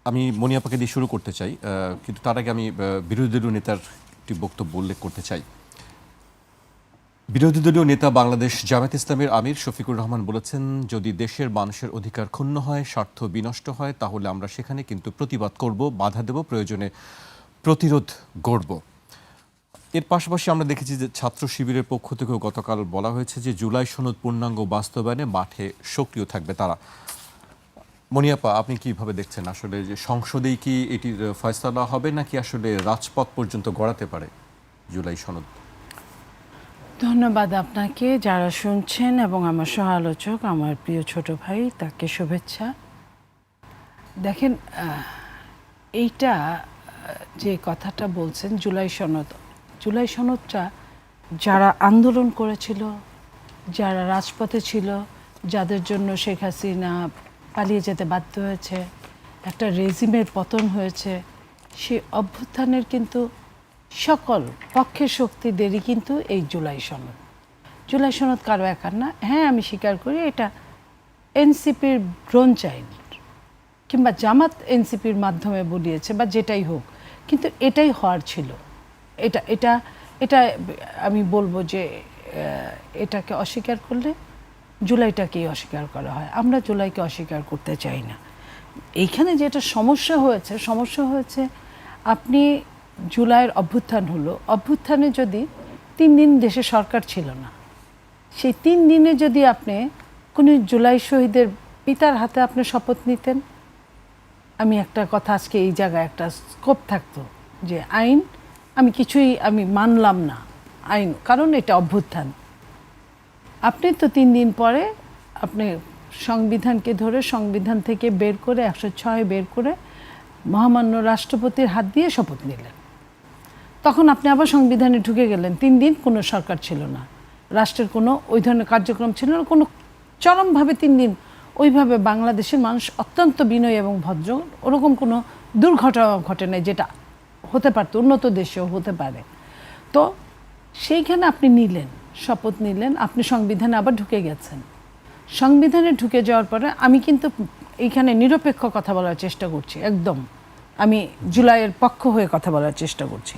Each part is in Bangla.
আমি মনিয়াপাকে দিয়ে শুরু করতে চাই, কিন্তু তার আগে আমি বিরোধী দলীয় নেতার একটি বক্তব্য উল্লেখ করতে চাই। বিরোধী দলীয় নেতা বাংলাদেশ জামায়াত ইসলামের আমির শফিকুর রহমান বলেছেন, যদি দেশের মানুষের অধিকার ক্ষুণ্ণ হয়, স্বার্থ বিনষ্ট হয়, তাহলে আমরা সেখানে কিন্তু প্রতিবাদ করব, বাধা দেব, প্রয়োজনে প্রতিরোধ গড়ব। এর পাশাপাশি আমরা দেখেছি যে ছাত্র শিবিরের পক্ষ থেকেও গতকাল বলা হয়েছে যে জুলাই সনদ পূর্ণাঙ্গ বাস্তবায়নে মাঠে সক্রিয় থাকবে তারা। মনিয়াপা, আপনি কিভাবে দেখছেন আসলে যে সংসদেই কি এটির ফয়সালা হবে নাকি আসলে রাজপথ পর্যন্ত গড়াতে পারে জুলাই সনদ? ধন্যবাদ আপনাকে, যারা শুনছেন এবং আমার সহ আলোচক, আমার প্রিয় ছোট ভাই, তাকে শুভেচ্ছা। দেখেন, এইটা যে কথাটা বলছেন জুলাই সনদটা যারা আন্দোলন করেছিল, যারা রাজপথে ছিল, যাদের জন্য শেখ হাসিনা পালিয়ে যেতে বাধ্য হয়েছে, একটা রেজিমের পতন হয়েছে, সেই অভ্যুত্থানের কিন্তু সকল পক্ষের শক্তিদেরই কিন্তু এই জুলাই সনদ কারো একার না। হ্যাঁ, আমি স্বীকার করি এটা এনসিপির ব্রোনচাইল্ড, কিংবা জামাত এনসিপির মাধ্যমে বলিয়েছে বা যেটাই হোক, কিন্তু এটাই হওয়ার ছিল। এটা এটা এটা আমি বলবো যে এটাকে অস্বীকার করলে জুলাইটাকেই অস্বীকার করা হয়। আমরা জুলাইকে অস্বীকার করতে চাই না। এইখানে যেটা সমস্যা হয়েছে আপনি জুলাইয়ের অভ্যুত্থান হলো, অভ্যুত্থানে যদি 3 দিন দেশে সরকার ছিল না, সেই 3 দিনে যদি আপনি কোনো জুলাই শহীদের পিতার হাতে আপনি শপথ নিতেন, আমি একটা কথা আজকে এই জায়গায় একটা স্কোপ থাকতো যে আইন আমি মানলাম না আইন, কারণ এটা অভ্যুত্থান। আপনি তো 3 দিন পরে আপনি সংবিধানকে ধরে সংবিধান থেকে বের করে 106 বের করে মহামান্য রাষ্ট্রপতির হাত দিয়ে শপথ নিলেন। তখন আপনি আবার সংবিধানে ঢুকে গেলেন। 3 দিন কোনো সরকার ছিল না, রাষ্ট্রের কোনো ওই ধরনের কার্যক্রম ছিল না, কোনো চরমভাবে 3 দিন ওইভাবে বাংলাদেশের মানুষ অত্যন্ত বিনয়ী এবং ভদ্র, ওরকম কোনো দুর্ঘটনা ঘটে নাই যেটা হতে পারত, উন্নত দেশেও হতে পারে। তো সেইখানে আপনি শপথ নিলেন, আপনি সংবিধানে আবার ঢুকে গেছেন। সংবিধানে ঢুকে যাওয়ার পরে আমি কিন্তু এইখানে নিরপেক্ষ কথা বলার চেষ্টা করছি, একদম আমি জুলাইয়ের পক্ষ হয়ে কথা বলার চেষ্টা করছি।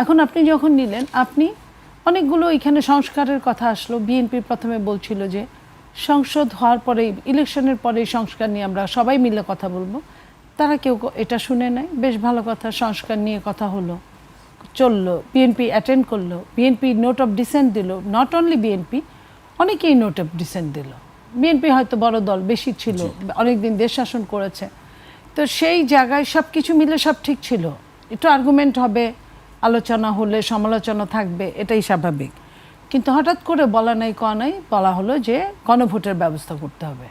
এখন আপনি যখন নিলেন, আপনি অনেকগুলো এখানে সংস্কারের কথা আসলো। বিএনপি প্রথমে বলছিল যে সংসদ হওয়ার পরে, ইলেকশনের পরে সংস্কার নিয়ে আমরা সবাই মিলে কথা বলবো। তারা কেউ এটা শুনে নাই। বেশ ভালো কথা, সংস্কার নিয়ে কথা হলো, চললো, বিএনপি অ্যাটেন্ড করলো, বিএনপি নোট অফ ডিসেন্ট দিল। নট অনলি বিএনপি, অনেকেই নোট অফ ডিসেন্ট দিল। বিএনপি হয়তো বড় দল, বেশি ছিল, অনেকদিন দেশ শাসন করেছে। তো সেই জায়গায় সব কিছু মিলে সব ঠিক ছিল। একটু আর্গুমেন্ট হবে, আলোচনা হলে সমালোচনা থাকবে, এটাই স্বাভাবিক। কিন্তু হঠাৎ করে বলা নাই কওয়া নাই, বলা হলো যে গণভোটের ব্যবস্থা করতে হবে।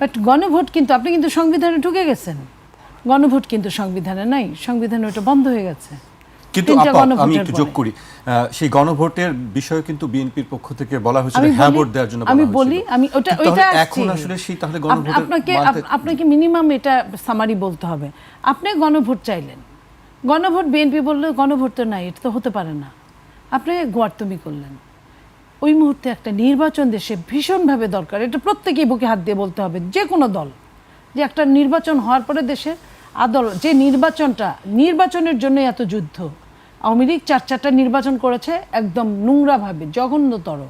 বাট গণভোট কিন্তু আপনি কিন্তু সংবিধানে ঢুকে গেছেন, গণভোট কিন্তু সংবিধানে নাই, সংবিধানে ওটা বন্ধ হয়ে গেছে। কিন্তু আমি একটু যোগ করি, সেই গণভোটের বিষয়ে কিন্তু বিএনপির পক্ষ থেকে বলা হয়েছিল হ্যাঁ ভোট দেওয়ার জন্য। আমি বলি, আমি ওইটা এখন আসলে সেই তাহলে গণভোট আপনাকে মিনিমাম এটা সামারি বলতে হবে। আপনি গণভোট চাইলেন, গণভোট বিএনপি বললো গণভোট তো নাই, এটা তো হতে পারে না, আপনি গোয়ার্তমি করলেন। ওই মুহূর্তে একটা নির্বাচন দেশে ভীষণভাবে দরকার, এটা প্রত্যেকেই বুকে হাত দিয়ে বলতে হবে, যে কোনো দল, যে একটা নির্বাচন হওয়ার পরে দেশের যে নির্বাচনের জন্য এত যুদ্ধ। আওয়ামী লীগ 4টা নির্বাচন করেছে একদম নোংরাভাবে, জঘন্যতর।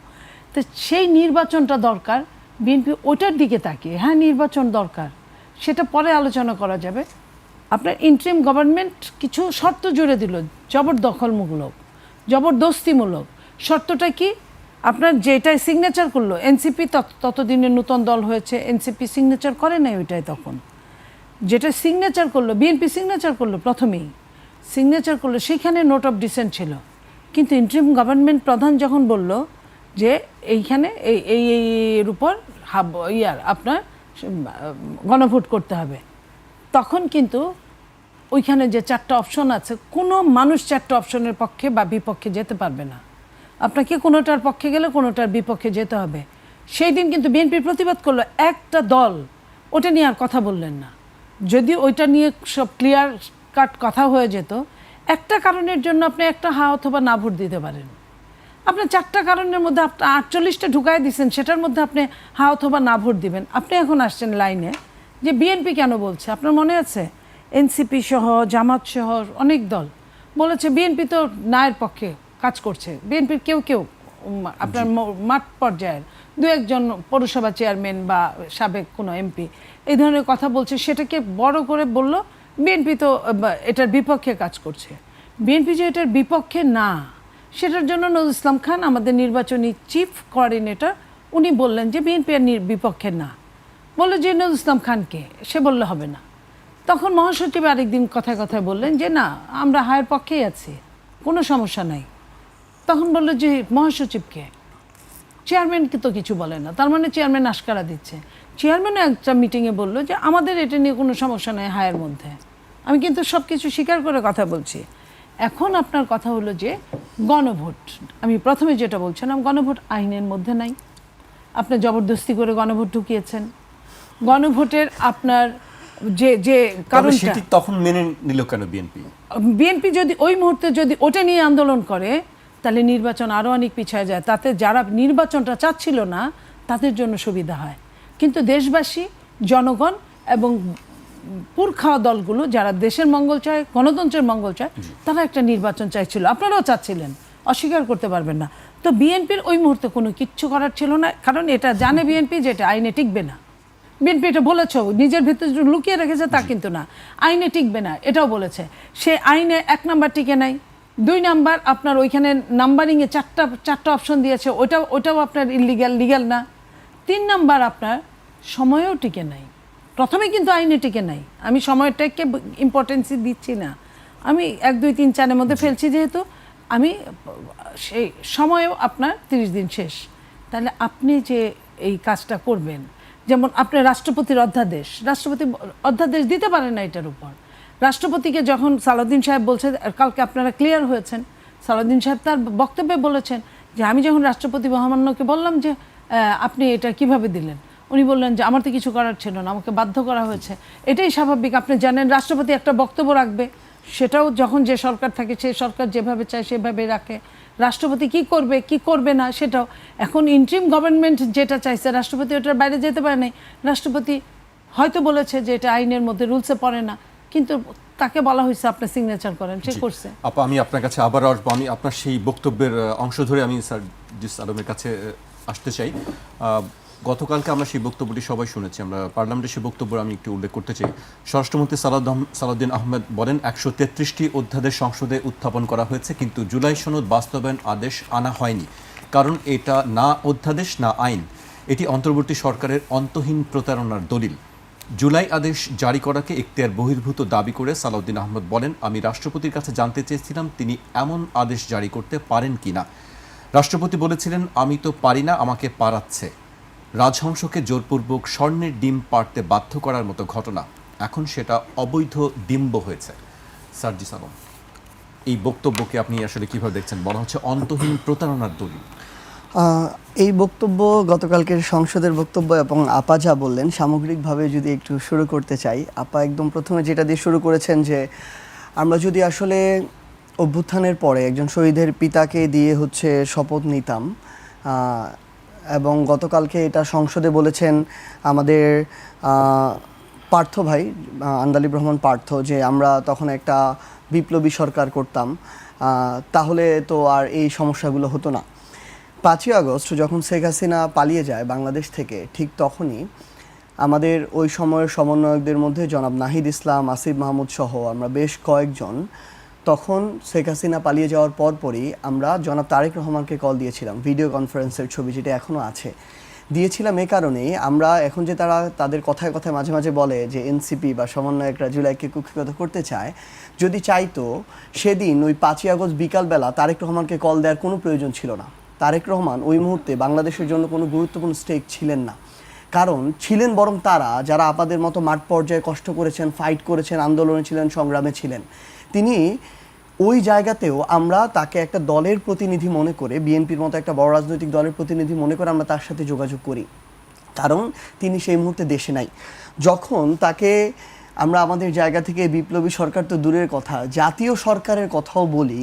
তো সেই নির্বাচনটা দরকার, বিএনপি ওটার দিকে তাকিয়ে হ্যাঁ নির্বাচন দরকার, সেটা পরে আলোচনা করা যাবে। আপনার ইন্টারিম গভর্নমেন্ট কিছু শর্ত জুড়ে দিল, জবরদস্তিমূলক। শর্তটা কি? আপনার যেটাই সিগনেচার করলো এনসিপি, ততদিনে নতুন দল হয়েছে, এনসিপি সিগনেচার করে নাই ওইটাই, তখন যেটা সিগনেচার করলো বিএনপি সিগনেচার করলো, প্রথমেই সিগনেচার করলো, সেখানে নোট অফ ডিসেন্ট ছিল। কিন্তু ইন্টারিম গভর্নমেন্ট প্রধান যখন বলল যে এইখানে এর উপর আপনার গণভোট করতে হবে, তখন কিন্তু ওইখানে যে 4টা অপশন আছে, কোনো মানুষ 4টা অপশনের পক্ষে বা বিপক্ষে যেতে পারবে না। আপনাকে কোনোটার পক্ষে গেলে কোনোটার বিপক্ষে যেতে হবে। সেই দিন কিন্তু বিএনপি প্রতিবাদ করলো, একটা দল ওটা নিয়ে আর কথা বললেন না। যদি ওইটা নিয়ে সব ক্লিয়ার কাট কথা হয়ে যেত, একটা কারণের জন্য আপনি একটা হা অথবা না ভোট দিতে পারেন। আপনি 4টা কারণের মধ্যে আপনি 48টা ঢুকাই দিচ্ছেন, সেটার মধ্যে আপনি হা অথবা না ভোট দিবেন। আপনি এখন আসছেন লাইনে যে বিএনপি কেন বলছে, আপনার মনে আছে এনসিপি সহ জামাত সহ অনেক দল বলেছে বিএনপি তো ন্যায়ের পক্ষে কাজ করছে। বিএনপির কেউ কেউ আপনার মাঠ পর্যায়ের দু একজন পৌরসভা চেয়ারম্যান বা সাবেক কোনো এমপি এই ধরনের কথা বলছে, সেটাকে বড় করে বলল বিএনপি তো এটার বিপক্ষে কাজ করছে। বিএনপি যে এটার বিপক্ষে না, সেটার জন্য নজরুল ইসলাম খান আমাদের নির্বাচনী চিফ কোঅর্ডিনেটর উনি বললেন যে বিএনপি এর বিপক্ষে না। বললো যে নজরুল ইসলাম খানকে, সে বললে হবে না। তখন মহাসচিব আরেকদিন কথায় কথায় বললেন যে না, আমরা হায়ের পক্ষেই আছি, কোনো সমস্যা নাই। তখন বললো যে মহাসচিবকে, চেয়ারম্যানকে তো কিছু বলে না, তার মানে চেয়ারম্যান আশকারা দিচ্ছে। চেয়ারম্যান একটা মিটিংয়ে বললো যে আমাদের এটা নিয়ে কোনো সমস্যা নেই হায়ের মধ্যে। আমি কিন্তু সব কিছু স্বীকার করে কথা বলছি। এখন আপনার কথা হলো যে গণভোট, আমি প্রথমে যেটা বলছিলাম, গণভোট আইনের মধ্যে নাই। আপনি জবরদস্তি করে গণভোট ঢুকিয়েছেন। গণভোটের আপনার যে যে কারণটা তখন মেনে নিল কেন বিএনপি? বিএনপি যদি ওই মুহূর্তে যদি ওটা নিয়ে আন্দোলন করে তাহলে নির্বাচন আরও অনেক পিছিয়ে যায়। তাতে যারা নির্বাচনটা চাচ্ছিল না তাদের জন্য সুবিধা হয়। কিন্তু দেশবাসী, জনগণ এবং পুরখাওয়া দলগুলো যারা দেশের মঙ্গল চায়, গণতন্ত্রের মঙ্গল চায়, তারা একটা নির্বাচন চাইছিল। আপনারাও চাচ্ছিলেন, অস্বীকার করতে পারবেন না। তো বিএনপির ওই মুহূর্তে কোনো কিচ্ছু করার ছিল না, কারণ এটা জানে বিএনপি যে এটা আইনে টিকবে না। বিএনপি এটা বলেছ, নিজের ভিতরে লুকিয়ে রেখেছে তা কিন্তু না, আইনে টিকবে না এটাও বলেছে। সে আইনে 1 নাম্বার টিকে নাই, 2 নাম্বার আপনার ওইখানে নাম্বারিংয়ে চারটা অপশন দিয়েছে, ওটাও আপনার ইলিগ্যাল, লিগ্যাল না। 3 নাম্বার আপনার সময়েও টিকে নাই। প্রথমে কিন্তু আইনে টিকে নাই। আমি সময়টাকে ইম্পর্টেন্সই দিচ্ছি না, আমি 1, 2, 3, 4-এর মধ্যে ফেলছি, যেহেতু আমি সেই সময়েও আপনার 30 দিন শেষ। তাহলে আপনি যে এই কাজটা করবেন, যেমন আপনার রাষ্ট্রপতির অধ্যাদেশ, রাষ্ট্রপতি অধ্যাদেশ দিতে পারেন না এটার উপর। রাষ্ট্রপতিকে যখন সালাউদ্দিন সাহেব বলছে, কালকে আপনারা ক্লিয়ার হয়েছেন, সালাউদ্দিন সাহেব তার বক্তব্যে বলেছেন যে আমি যখন রাষ্ট্রপতি মহামান্যকে বললাম যে আপনি এটা কিভাবে দিলেন, উনি বললেন যে আমার তো কিছু করার ছিল না, আমাকে বাধ্য করা হয়েছে। এটাই স্বাভাবিক। আপনি জানেন রাষ্ট্রপতি একটা বক্তব্য রাখবে, সেটাও যখন যে সরকার থাকে সেই সরকার যেভাবে চায় সেভাবে রাখে। রাষ্ট্রপতি কি করবে কি করবে না সেটাও, এখন ইন্টারিম গভর্নমেন্ট যেটা চাইছে রাষ্ট্রপতি ওটার বাইরে যেতে পারে নাই। রাষ্ট্রপতি হয়তো বলেছে যে এটা আইনের মধ্যে, রুলসে পড়ে না, কিন্তু তাকে বলা হয়েছে আপনি সিগনেচার করেন, সে করছে। আপা, আমি আপনার কাছে আবার আসবো। আমি আপনার সেই বক্তব্যের অংশ ধরে আমি সার্জিস আলমের কাছে আসতে চাই। গতকালকে আমরা সেই বক্তব্যটি সবাই শুনেছি, আমরা পার্লামেন্টের সেই বক্তব্য আমি একটু উল্লেখ করতে চাই। স্বরাষ্ট্রমন্ত্রী সালাউদ্দিন আহমেদ বলেন 133টি অধ্যাদেশ সংসদে উত্থাপন করা হয়েছে, কিন্তু জুলাই সনদ বাস্তবায়ন আদেশ আনা হয়নি, কারণ এটা না অধ্যাদেশ না আইন, এটি অন্তর্বর্তী সরকারের অন্তহীন প্রতারণার দলিল। জুলাই আদেশ জারি করাকে এখতিয়ার বহির্ভূত দাবি করে সালাউদ্দিন আহমেদ বলেন, আমি রাষ্ট্রপতির কাছে জানতে চেয়েছিলাম তিনি এমন আদেশ জারি করতে পারেন কিনা। রাষ্ট্রপতি বলেছিলেন আমি তো পারি না, আমাকে পারাচ্ছে। রাজহংসকে জোরপূর্বক স্বর্ণের ডিম পাড়তে বাধ্য করার মতো ঘটনা, এখন সেটা অবৈধ ডিম্ব হয়েছে। সার্জিস আলম, এই বক্তব্যকে আপনি আসলে কিভাবে দেখছেন? বলা হচ্ছে অন্তহীন প্রতারণার দলিল। এই বক্তব্য গতকালকের সংসদের বক্তব্য এবং আপা যা বললেন, সামগ্রিকভাবে যদি একটু শুরু করতে চাই, আপা একদম প্রথমে যেটা দিয়ে শুরু করেছেন যে আমরা যদি আসলে অভ্যুত্থানের পরে একজন শহীদের পিতাকে দিয়ে হচ্ছে শপথ নিতাম, এবং গতকালকে এটা সংসদে বলেছেন আমাদের পার্থ ভাই, আন্দালিব রহমান পার্থ, যে আমরা তখন একটা বিপ্লবী সরকার করতাম, তাহলে তো আর এই সমস্যাগুলো হতো না। 5ই আগস্ট যখন শেখ হাসিনা পালিয়ে যায় বাংলাদেশ থেকে, ঠিক তখনই আমাদের ওই সময়ের সমন্বয়কদের মধ্যে জনাব নাহিদ ইসলাম, আসিফ মাহমুদ সহ আমরা বেশ কয়েকজন তখন শেখ হাসিনা পালিয়ে যাওয়ার পরপরই আমরা জনাব তারেক রহমানকে কল দিয়েছিলাম, ভিডিও কনফারেন্সের ছবি যেটা এখনও আছে। দিয়েছিলাম এ কারণেই, আমরা এখন যে তাদের কথায় কথায় মাঝে মাঝে বলে যে এনসিপি বা সমন্বয়করা জুলাইকে কুক্ষিগত করতে চায়, যদি চাইতো সেদিন ওই 5ই আগস্ট বিকালবেলা তারেক রহমানকে কল দেওয়ার কোনো প্রয়োজন ছিল না। তারেক রহমান ওই মুহূর্তে বাংলাদেশের জন্য কোনো গুরুত্বপূর্ণ স্টেক ছিলেন না, কারণ ছিলেন বরং তারা যারা আপাদের মতো মাঠ পর্যায়ে কষ্ট করেছেন, ফাইট করেছেন, আন্দোলনে ছিলেন, সংগ্রামে ছিলেন। তিনি ওই জায়গাতেও আমরা তাকে একটা দলের প্রতিনিধি মনে করে, বিএনপির মতো একটা বড় রাজনৈতিক দলের প্রতিনিধি মনে করে আমরা তার সাথে যোগাযোগ করি, কারণ তিনি সেই মুহূর্তে দেশে নাই। যখন তাকে আমরা আমাদের জায়গা থেকে বিপ্লবী সরকার তো দূরের কথা, জাতীয় সরকারের কথাও বলি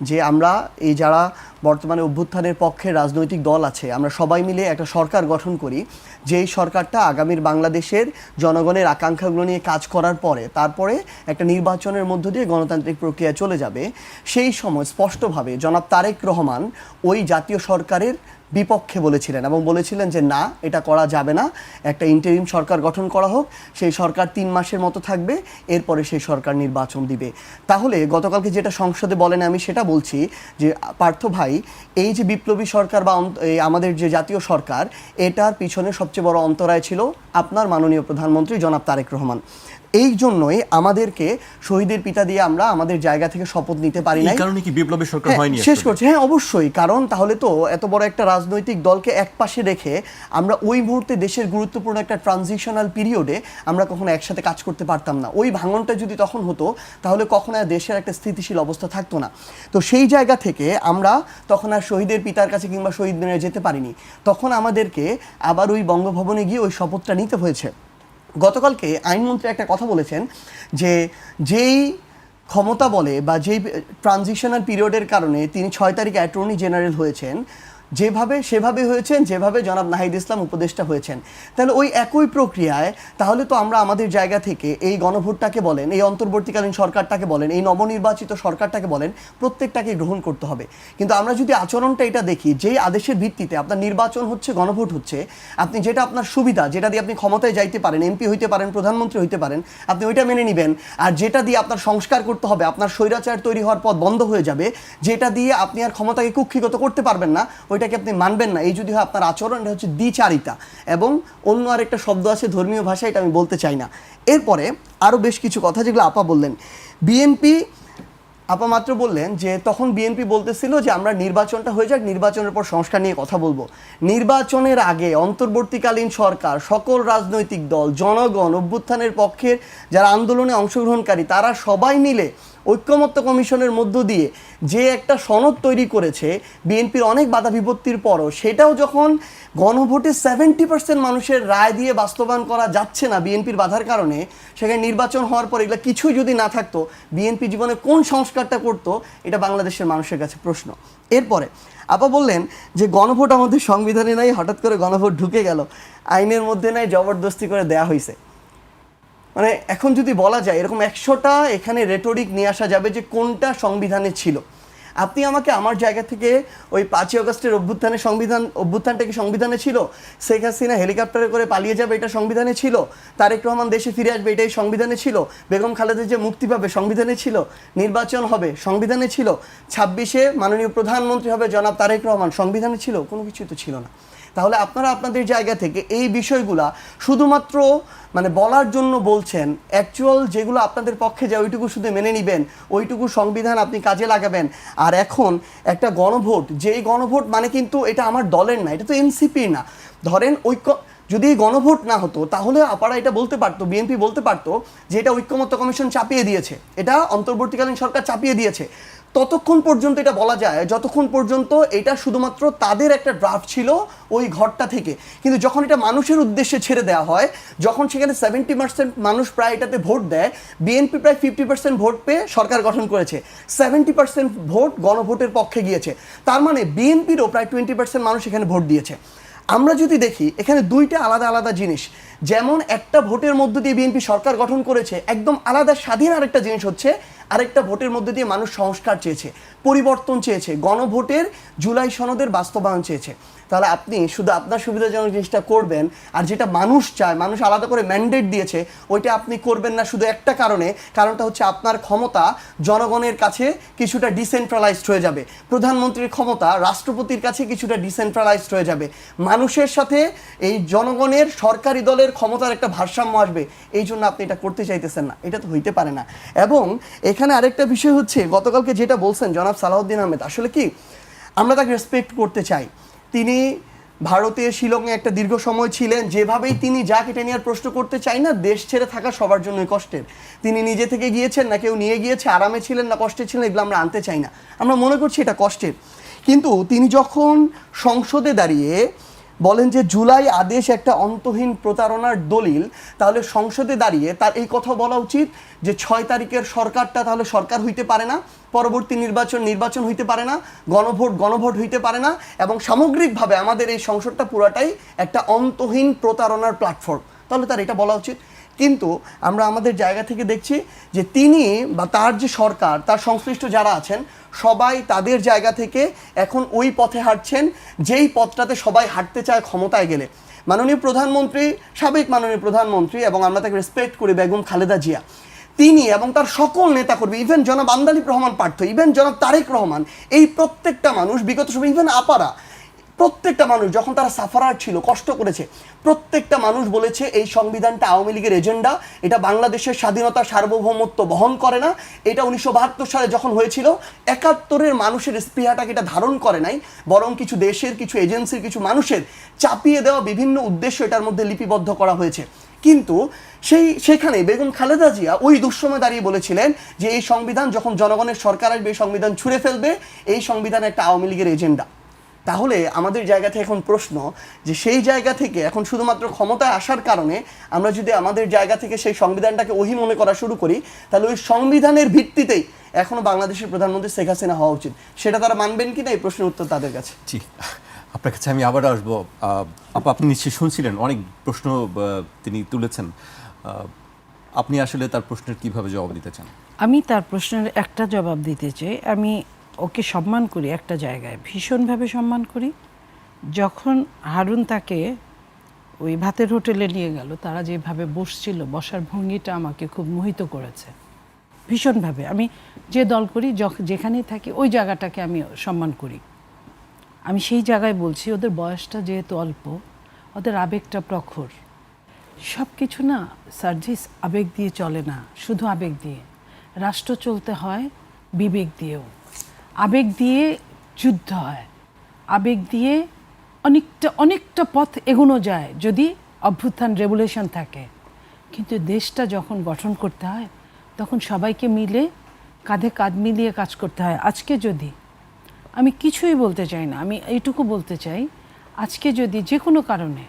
যে আমরা এই যারা বর্তমানে অভ্যুত্থানের পক্ষে রাজনৈতিক দল আছে, আমরা সবাই মিলে একটা সরকার গঠন করি, যেই সরকারটা আগামীর বাংলাদেশের জনগণের আকাঙ্ক্ষাগুলো নিয়ে কাজ করার পরে তারপরে একটা নির্বাচনের মধ্য দিয়ে গণতান্ত্রিক প্রক্রিয়া চলে যাবে। সেই সময় স্পষ্টভাবে জনাব তারেক রহমান ওই জাতীয় সরকারের বিপক্ষে বলেছিলেন এবং বলেছিলেন যে না, এটা করা যাবে না, একটা ইন্টারিম সরকার গঠন করা হোক, সেই সরকার 3 মাসের মতো থাকবে, এরপরে সেই সরকার নির্বাচন দিবে। তাহলে গতকালকে যেটা সংসদে বলেন আমি সেটা বলছি যে পার্থ ভাই, এই যে বিপ্লবী সরকার বা এই আমাদের যে জাতীয় সরকার, এটার পিছনে সবচেয়ে বড় অন্তরায় ছিল আপনার মাননীয় প্রধানমন্ত্রী জনাব তারেক রহমান। এই জন্যই আমাদেরকে শহীদের পিতা দিয়ে আমরা আমাদের জায়গা থেকে শপথ নিতে পারি না। এই কারণে কি বিপ্লবী সরকার হয়নি? শেষ করছি, হ্যাঁ অবশ্যই, কারণ তাহলে তো এত বড় একটা রাজনৈতিক দলকে একপাশে রেখে আমরা ওই মুহূর্তে দেশের গুরুত্বপূর্ণ একটা ট্রানজিশনাল পিরিয়ডে আমরা কখনো একসাথে কাজ করতে পারতাম না। ওই ভাঙনটা যদি তখন হতো তাহলে কখনো আর দেশের একটা স্থিতিশীল অবস্থা থাকতো না। তো সেই জায়গা থেকে আমরা তখন আর শহীদের পিতার কাছে কিংবা শহীদ মিনারে যেতে পারিনি, তখন আমাদেরকে আবার ওই বঙ্গভবনে গিয়ে ওই শপথটা নিতে হয়েছে। গতকালকে আইনমন্ত্রী একটা কথা বলেছেন যে যেই ক্ষমতা বলে বা যেই ট্রানজিশনাল পিরিয়ডের কারণে তিনি 6 তারিখে অ্যাটর্নি জেনারেল হয়েছেন, যেভাবে সেভাবে হয়েছেন, যেভাবে জনাব নাহিদ ইসলাম উপদেষ্টা হয়েছেন, তাহলে ওই একই প্রক্রিয়ায় তাহলে তো আমরা আমাদের জায়গা থেকে এই গণভোটটাকে বলেন, এই অন্তর্বর্তীকালীন সরকারটাকে বলেন, এই নবনির্বাচিত সরকারটাকে বলেন, প্রত্যেকটাকে গ্রহণ করতে হবে। কিন্তু আমরা যদি আচরণটা এটা দেখি, যেই আদেশের ভিত্তিতে আপনার নির্বাচন হচ্ছে, গণভোট হচ্ছে, আপনি যেটা আপনার সুবিধা, যেটা দিয়ে আপনি ক্ষমতায় যাইতে পারেন, এমপি হইতে পারেন, প্রধানমন্ত্রী হইতে পারেন, আপনি ওইটা মেনে নেবেন। আর যেটা দিয়ে আপনার সংস্কার করতে হবে, আপনার স্বৈরাচার তৈরি হওয়ার পথ বন্ধ হয়ে যাবে, যেটা দিয়ে আপনি আর ক্ষমতাকে কুক্ষিগত করতে পারবেন না, ওইটাকে আপনি মানবেন না। এই যদি হয় আপনার আচরণ, এটা হচ্ছে দ্বিচারিতা। এবং অন্য আরেকটা শব্দ আছে ধর্মীয় ভাষায়, এটা আমি বলতে চাই না। এরপরে আরও বেশ কিছু কথা যেগুলো আপা বললেন। বিএনপি আপা মাত্র বললেন যে তখন বিএনপি বলতেছিল যে আমরা নির্বাচনটা হয়ে যাক, নির্বাচনের পর সংস্কার নিয়ে কথা বলবো। নির্বাচনের আগে অন্তর্বর্তীকালীন সরকার, সকল রাজনৈতিক দল, জনগণ, অভ্যুত্থানের পক্ষের যারা আন্দোলনে অংশগ্রহণকারী, তারা সবাই মিলে ঐক্যমত্য কমিশনের মধ্য দিয়ে যে একটা সনদ তৈরি করেছে, বিএনপির অনেক বাধা বিপত্তির পরও সেটাও যখন গণভোটে 70% মানুষের রায় দিয়ে বাস্তবায়ন করা যাচ্ছে না বিএনপির বাধার কারণে, সেখানে নির্বাচন হওয়ার পর এগুলো কিছুই যদি না থাকতো, বিএনপি জীবনে কোন সংস্কারটা করতো, এটা বাংলাদেশের মানুষের কাছে প্রশ্ন। এরপরে আপা বললেন যে গণভোট আমাদের সংবিধানে নাই, হঠাৎ করে গণভোট ঢুকে গেল, আইনের মধ্যে নাই, জবরদস্তি করে দেয়া হয়েছে। মানে এখন যদি বলা যায় এরকম 100টা এখানে রেটরিক নিয়ে আসা যাবে যে কোনটা সংবিধানে ছিল। আপনি আমাকে আমার জায়গা থেকে ওই 5ই আগস্টের অভ্যুত্থানটা কি সংবিধানে ছিল? শেখ হাসিনা হেলিকপ্টারে করে পালিয়ে যাবে, এটা সংবিধানে ছিল? তারেক রহমান দেশে ফিরে আসবে, এটাই সংবিধানে ছিল? বেগম খালেদা যে মুক্তি পাবে, সংবিধানে ছিল? নির্বাচন হবে, সংবিধানে ছিল? 26-এ মাননীয় প্রধানমন্ত্রী হবে জনাব তারেক রহমান, সংবিধানে ছিল? কোনো কিছু তো ছিল না। তাহলে আপনারা আপনাদের জায়গা থেকে এই বিষয়গুলা শুধুমাত্র মানে বলার জন্য বলছেন, অ্যাকচুয়াল যেগুলো আপনাদের পক্ষে যায় ওইটুকু শুধু মেনে নেবেন, ওইটুকু সংবিধান আপনি কাজে লাগাবেন। আর এখন একটা গণভোট, যেই গণভোট মানে কিন্তু এটা আমার দলের না, এটা তো এনসিপির না। ধরেন যদি এই গণভোট না হতো তাহলে আপনারা এটা বলতে পারতো, বিএনপি বলতে পারতো যে এটা ঐক্যমত্য কমিশন চাপিয়ে দিয়েছে, এটা অন্তর্বর্তীকালীন সরকার চাপিয়ে দিয়েছে। ততক্ষণ পর্যন্ত এটা বলা যায় যতক্ষণ পর্যন্ত এটা শুধুমাত্র তাদের একটা ড্রাফট ছিল ওই ঘরটা থেকে। কিন্তু যখন এটা মানুষের উদ্দেশ্যে ছেড়ে দেওয়া হয়, যখন সেখানে 70% মানুষ প্রায় এটাতে ভোট দেয়, বিএনপি প্রায় 50% ভোট পেয়ে সরকার গঠন করেছে, 70% ভোট গণভোটের পক্ষে গিয়েছে। তার মানে বিএনপিরও প্রায় 20% মানুষ এখানে ভোট দিয়েছে। আমরা যদি দেখি এখানে দুইটা আলাদা আলাদা জিনিস, যেমন একটা ভোটের মধ্য দিয়ে বিএনপি সরকার গঠন করেছে, একদম আলাদা স্বাধীন আরেকটা জিনিস হচ্ছে আরেকটা ভোটের মধ্যে দিয়ে মানুষ সংস্কার চেয়েছে, পরিবর্তন চেয়েছে, গণভোটের জুলাই সনদের বাস্তবায়ন চেয়েছে। তাহলে আপনি শুধু আপনার সুবিধাজনক জিনিসটা করবেন, আর যেটা মানুষ চায়, মানুষ আলাদা করে ম্যান্ডেট দিয়েছে, ওইটা আপনি করবেন না শুধু একটা কারণটা হচ্ছে আপনার ক্ষমতা জনগণের কাছে কিছুটা ডিসেন্ট্রালাইজড হয়ে যাবে, প্রধানমন্ত্রীর ক্ষমতা রাষ্ট্রপতির কাছে কিছুটা ডিসেন্ট্রালাইজড হয়ে যাবে, মানুষের সাথে এই জনগণের সরকারি দলের ক্ষমতার একটা ভারসাম্য আসবে। এই জন্য আপনি এটা করতে চাইতেছেন না, এটা তো হইতে পারে না। এবং এখানে আরেকটা বিষয় হচ্ছে, গতকালকে যেটা বলছেন জনাব সালাউদ্দিন আহমেদ, আসলে কি আমরা তাকে রেসপেক্ট করতে চাই। তিনি ভারতে শিলংয়ে একটা দীর্ঘ সময় ছিলেন, যেভাবেই তিনি যাক এটা নিয়ে আর প্রশ্ন করতে চাই না। দেশ ছেড়ে থাকা সবার জন্যই কষ্টের, তিনি নিজে থেকে গিয়েছেন না কেউ নিয়ে গিয়েছে, আরামে ছিলেন না কষ্টে ছিলেন, এগুলো আমরা আনতে চাই না, আমরা মনে করছি এটা কষ্টের। কিন্তু তিনি যখন সংসদে দাঁড়িয়ে বলেন যে জুলাই আদেশ একটা অন্তহীন প্রতারণার দলিল, তাহলে সংসদে দাঁড়িয়ে তার এই কথা বলা উচিত যে 6 তারিখের সরকারটা তাহলে সরকার হইতে পারে না, পরবর্তী নির্বাচন হইতে পারে না, গণভোট হইতে পারে না, এবং সামগ্রিকভাবে আমাদের এই সংসদটা পুরাটাই একটা অন্তহীন প্রতারণার প্ল্যাটফর্ম, তাহলে তার এটা বলা উচিত। কিন্তু আমরা আমাদের জায়গা থেকে দেখছি যে তিনি বা তার যে সরকার, তার সংশ্লিষ্ট যারা আছেন সবাই তাদের জায়গা থেকে এখন ওই পথে হাঁটছেন যেই পথটাতে সবাই হাঁটতে চায় ক্ষমতায় গেলে। মাননীয় প্রধানমন্ত্রী, সাবেক মাননীয় প্রধানমন্ত্রী, এবং আমরা তাকে রেসপেক্ট করি, বেগম খালেদা জিয়া, তিনি এবং তার সকল নেতাকর্মী, ইভেন জনাব আন্দালিব রহমান পার্থ, ইভেন জনাব তারেক রহমান, এই প্রত্যেকটা মানুষ বিগত সময়, ইভেন আপারা, প্রত্যেকটা মানুষ যখন তারা সাফারার ছিল, কষ্ট করেছে, প্রত্যেকটা মানুষ বলেছে এই সংবিধানটা আওয়ামী লীগের এজেন্ডা, এটা বাংলাদেশের স্বাধীনতা সার্বভৌমত্ব বহন করে না, এটা 1972 সালে যখন হয়েছিল 71-এর মানুষের স্পৃহাটাকে এটা ধারণ করে নাই, বরং কিছু দেশের, কিছু এজেন্সির, কিছু মানুষের চাপিয়ে দেওয়া বিভিন্ন উদ্দেশ্য এটার মধ্যে লিপিবদ্ধ করা হয়েছে। কিন্তু সেখানে বেগম খালেদা জিয়া ওই দুঃসময় দাঁড়িয়ে বলেছিলেন যে এই সংবিধান যখন জনগণের সরকার আসবে, এই সংবিধান ছুঁড়ে ফেলবে, এই সংবিধান একটা আওয়ামী লীগের এজেন্ডা। তাহলে আমাদের জায়গা থেকে এখন প্রশ্ন যে সেই জায়গা থেকে এখন শুধুমাত্র ক্ষমতায় আসার কারণে আমরা যদি আমাদের জায়গা থেকে সেই সংবিধানটাকে ওহি মনে করা শুরু করি, তাহলে ওই সংবিধানের ভিত্তিতেই এখনো বাংলাদেশের প্রধানমন্ত্রী শেখ হাসিনা হওয়া উচিত। সেটা তারা মানবেন কি না, এই প্রশ্নের উত্তর তাদের কাছে। জি, আপনার কাছে আমি আবার আসবো। আপনি নিশ্চয়ই শুনছিলেন, অনেক প্রশ্ন তিনি তুলেছেন। আপনি আসলে তার প্রশ্নের কিভাবে জবাব দিতে চান? আমি তার প্রশ্নের একটা জবাব দিতে চাই। আমি ওকে সম্মান করি, একটা জায়গায় ভীষণভাবে সম্মান করি। যখন হারুন তাকে ওই ভাতের হোটেলে নিয়ে গেল, তারা যেভাবে বসছিল, বসার ভঙ্গিটা আমাকে খুব মোহিত করেছে ভীষণভাবে। আমি যে দল করি, যেখানেই থাকি, ওই জায়গাটাকে আমি সম্মান করি। আমি সেই জায়গায় বলছি, ওদের বয়সটা যেহেতু অল্প, ওদের আবেগটা প্রখর। সব কিছু না সার্জিস আবেগ দিয়ে চলে না, শুধু আবেগ দিয়ে রাষ্ট্র চলতে হয়, বিবেক দিয়েও। আবেগ দিয়ে যুদ্ধ হয়, আবেগ দিয়ে অনেকটা পথ এগোনো যায় যদি অভ্যুত্থান রেভলিউশন থাকে। কিন্তু দেশটা যখন গঠন করতে হয় তখন সবাইকে মিলে কাঁধে কাঁধ মিলিয়ে কাজ করতে হয়। আজকে যদি, আমি কিছুই বলতে চাই না, আমি এইটুকু বলতে চাই, আজকে যদি যে কোনো কারণে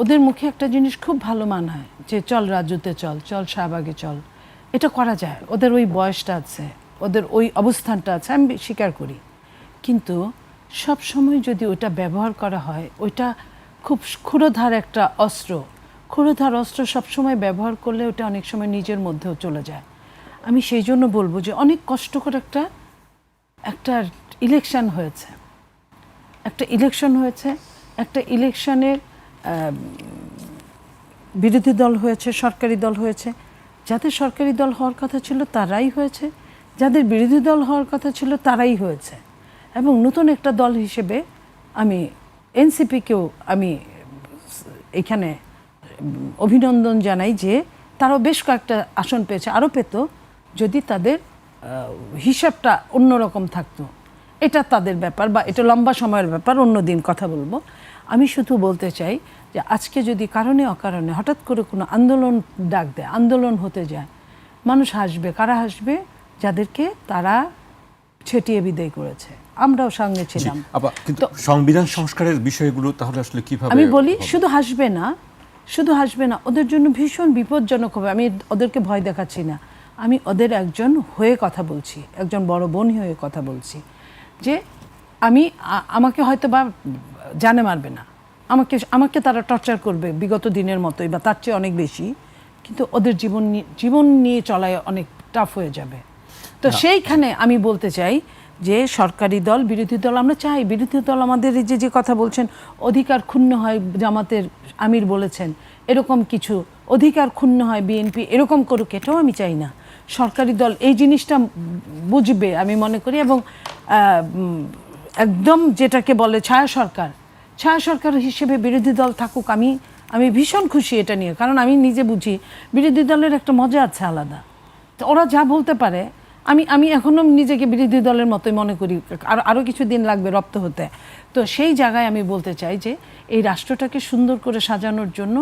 ওদের মুখে একটা জিনিস খুব ভালো মানায় যে চল রাজুতে চল, চল শাহবাগে চল, এটা করা যায়, ওদের ওই বয়সটা আছে, ওদের ওই অবস্থানটা আছে, আমি স্বীকার করি। কিন্তু সব সময় যদি ওটা ব্যবহার করা হয়, ওইটা খুব ক্ষুরধার একটা অস্ত্র। ক্ষুরধার অস্ত্র সবসময় ব্যবহার করলে ওটা অনেক সময় নিজের মধ্যেও চলে যায়। আমি সেই জন্য বলবো যে অনেক কষ্টকর একটা ইলেকশন হয়েছে, একটা ইলেকশনের বিরোধী দল হয়েছে, সরকারি দল হয়েছে। যাদের সরকারি দল হওয়ার কথা ছিল তারাই হয়েছে, যাদের বিরোধী দল হওয়ার কথা ছিল তারাই হয়েছে। এবং নতুন একটা দল হিসেবে আমি এনসিপিকেও আমি এখানে অভিনন্দন জানাই যে তারাও বেশ কয়েকটা আসন পেয়েছে, আরও পেত যদি তাদের হিসাবটা অন্যরকম থাকতো। এটা তাদের ব্যাপার, বা এটা লম্বা সময়ের ব্যাপার, অন্য দিন কথা বলবো। আমি শুধু বলতে চাই যে আজকে যদি কারণে অকারণে হঠাৎ করে কোনো আন্দোলন ডাক দেয়, আন্দোলন হতে যায়, মানুষ হাসবে। কারা হাসবে? যাদেরকে তারা ছেটিয়ে বিদায় করেছে। আমরাও সঙ্গে ছিলাম। কিন্তু সংবিধান সংস্কারের বিষয়গুলো তাহলে আসলে কিভাবে? আমি বলি, শুধু হাসবে না, ওদের জন্য ভীষণ বিপজ্জনক হবে। আমি ওদেরকে ভয় দেখাচ্ছি না, আমি ওদের একজন হয়ে কথা বলছি, একজন বড় বোন হয়ে কথা বলছি যে আমাকে হয়তো বা জানে মারবে না, আমাকে তারা টর্চার করবে বিগত দিনের মতোই বা তার চেয়ে অনেক বেশি, কিন্তু ওদের জীবন নিয়ে চলায় অনেক টাফ হয়ে যাবে। তো সেইখানে আমি বলতে চাই যে সরকারি দল, বিরোধী দল, আমরা চাই বিরোধী দল আমাদের এই যে কথা বলছেন অধিকার ক্ষুণ্ণ হয়, জামাতের আমির বলেছেন এরকম কিছু, অধিকার ক্ষুণ্ণ হয় বিএনপি, এরকম করুক, এটাও আমি চাই না। সরকারি দল এই জিনিসটা বুঝবে আমি মনে করি, এবং একদম যেটাকে বলে ছায়া সরকার হিসেবে বিরোধী দল থাকুক। আমি ভীষণ খুশি এটা নিয়ে, কারণ আমি নিজে বুঝি বিরোধী দলের একটা মজা আছে আলাদা। তো ওরা যা বলতে পারে, আমি এখনও নিজেকে বিরোধী দলের মতোই মনে করি, আরও কিছু দিন লাগবে রপ্ত হতে। তো সেই জায়গায় আমি বলতে চাই যে এই রাষ্ট্রটাকে সুন্দর করে সাজানোর জন্য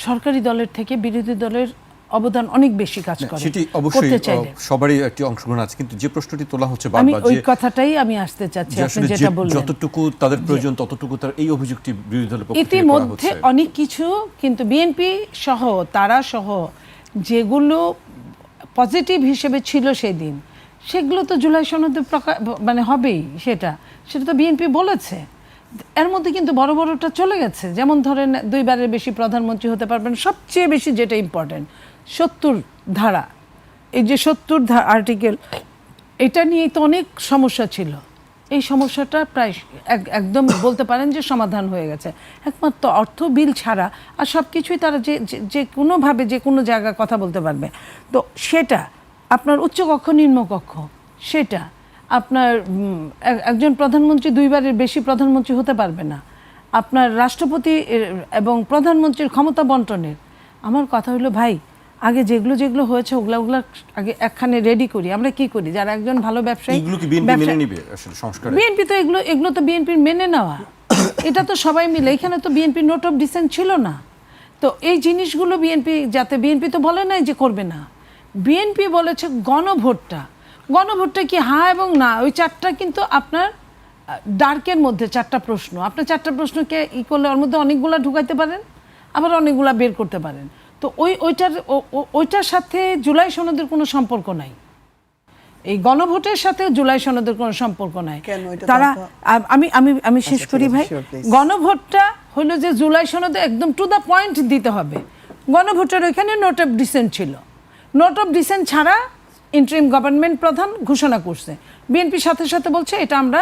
সরকারি দলের থেকে বিরোধী দলের অবদান অনেক বেশি কাজ করে সেটি অবশ্যই করতে চাইলে। সবারই একটি অংশগ্রহণ আছে, কিন্তু যে প্রশ্নটি তোলা হচ্ছে আমি বারবার ওই যে কথাটাই আমি আসতে চাচ্ছি, যে আপনি আসলে যেটা বললেন যতটুকু তাদের প্রয়োজন ততটুকু তার, এই অভিযোগটি বিরোধী দলের পক্ষ থেকে করা ইতিমধ্যে হচ্ছে। অনেক কিছু কিন্তু বিএনপি সহ তারা সহ যেগুলো পজিটিভ হিসেবে ছিল সেদিন, সেগুলো তো জুলাই সনদে মানে হবেই, সেটা তো বিএনপি বলেছে। এর মধ্যে কিন্তু বড় বড়টা চলে গেছে, যেমন ধরেন 2 বারের বেশি প্রধানমন্ত্রী হতে পারবেন, সবচেয়ে বেশি যেটা ইম্পর্টেন্ট 70 ধারা, এই যে 70 আর্টিকেল, এটা নিয়ে তো অনেক সমস্যা ছিল। এই সমস্যাটা প্রায় একদম বলতে পারেন যে সমাধান হয়ে গেছে, একমাত্র অর্থ বিল ছাড়া। আর সব কিছুই তারা যে কোনোভাবে যে কোনো জায়গায় কথা বলতে পারবে। তো সেটা আপনার উচ্চকক্ষ নিম্নকক্ষ, সেটা আপনার একজন প্রধানমন্ত্রী 2 বারের বেশি প্রধানমন্ত্রী হতে পারবে না, আপনার রাষ্ট্রপতি এবং প্রধানমন্ত্রীর ক্ষমতা বন্টনের। আমার কথা হলো ভাই, আগে যেগুলো হয়েছে ওগুলা আগে একখানে রেডি করি। আমরা কি করি, যারা একজন ভালো ব্যবসায়ী, এগুলো কি বিএনপি মেনে নেবে আসলে সংস্কারে? বিএনপি তো এগুলো তো বিএনপির মেনে নেওয়া, এটা তো সবাই মিলে। এখানে তো বিএনপি নোট অফ ডিসেন্ট ছিল না। তো এই জিনিসগুলো বিএনপি তো বলে নাই যে করবে না, বিএনপি বলেছে গণভোটটা কি হ্যাঁ এবং না, ওই 4টা কিন্তু আপনার ডার্কের মধ্যে 4টা প্রশ্ন, আপনার 4টা প্রশ্নকে করলে ওর মধ্যে অনেকগুলা ঢুকাইতে পারেন, আবার অনেকগুলা বের করতে পারেন। তো ওইটার সাথে জুলাই সনদের কোনো সম্পর্ক নাই, এই গণভোটের সাথে জুলাই সনদের কোনো সম্পর্ক নাই। তারা আমি শেষ করি ভাই, গণভোটটা হলো যে জুলাই সনদে একদম টু দ্য পয়েন্ট দিতে হবে। গণভোটের ওইখানে নোট অফ ডিসেন্ট ছিল, নোট অফ ডিসেন্ট ছাড়া ইন্টারিম গভর্নমেন্ট প্রধান ঘোষণা করছে, বিএনপির সাথে সাথে বলছে এটা আমরা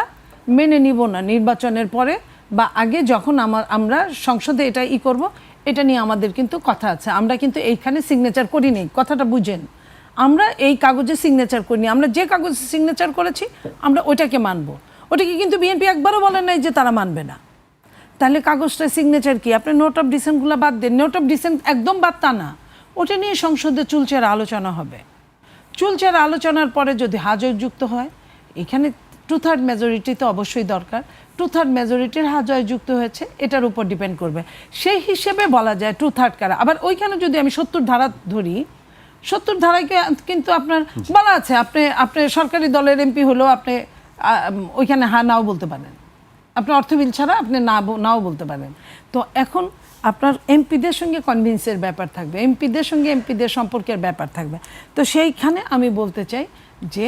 মেনে নিব না, নির্বাচনের পরে বা আগে যখন আমরা সংসদে এটা করব, এটা নিয়ে আমাদের কিন্তু কথা আছে, আমরা কিন্তু এইখানে সিগনেচার করিনি, কথাটা বুঝেন। আমরা এই কাগজে সিগনেচার করিনি, আমরা যে কাগজে সিগনেচার করেছি আমরা ওইটাকে মানব। ওটাকে কিন্তু বিএনপি একবারও বলেন নাই যে তারা মানবে না। তাহলে কাগজটা সিগনেচার কি? আপনি নোট অফ ডিসেন্টগুলো বাদ দেন, নোট অফ ডিসেন্ট একদম বাদ তা না, ওটা নিয়ে সংসদে চুলচেরা আলোচনা হবে। চুলচেরা আলোচনার পরে যদি হাজর যুক্ত হয়, এখানে 2/3 মেজরিটি তো অবশ্যই দরকার, 2/3 মেজরিটির হাজয় যুক্ত হয়েছে, এটার উপর ডিপেন্ড করবে। সেই হিসেবে বলা যায় 2/3 কারা। আবার ওইখানে যদি আমি 70 ধারা ধরি, 70 ধারায় কিন্তু আপনার বলা আছে আপনি সরকারি দলের এমপি হলেও আপনি ওইখানে হ্যাঁ নাও বলতে পারেন, আপনি অর্থ বিল ছাড়া আপনি নাও বলতে পারেন। তো এখন আপনার এমপিদের সঙ্গে কনভিন্সের ব্যাপার থাকবে, এমপিদের সম্পর্কের ব্যাপার থাকবে। তো সেইখানে আমি বলতে চাই যে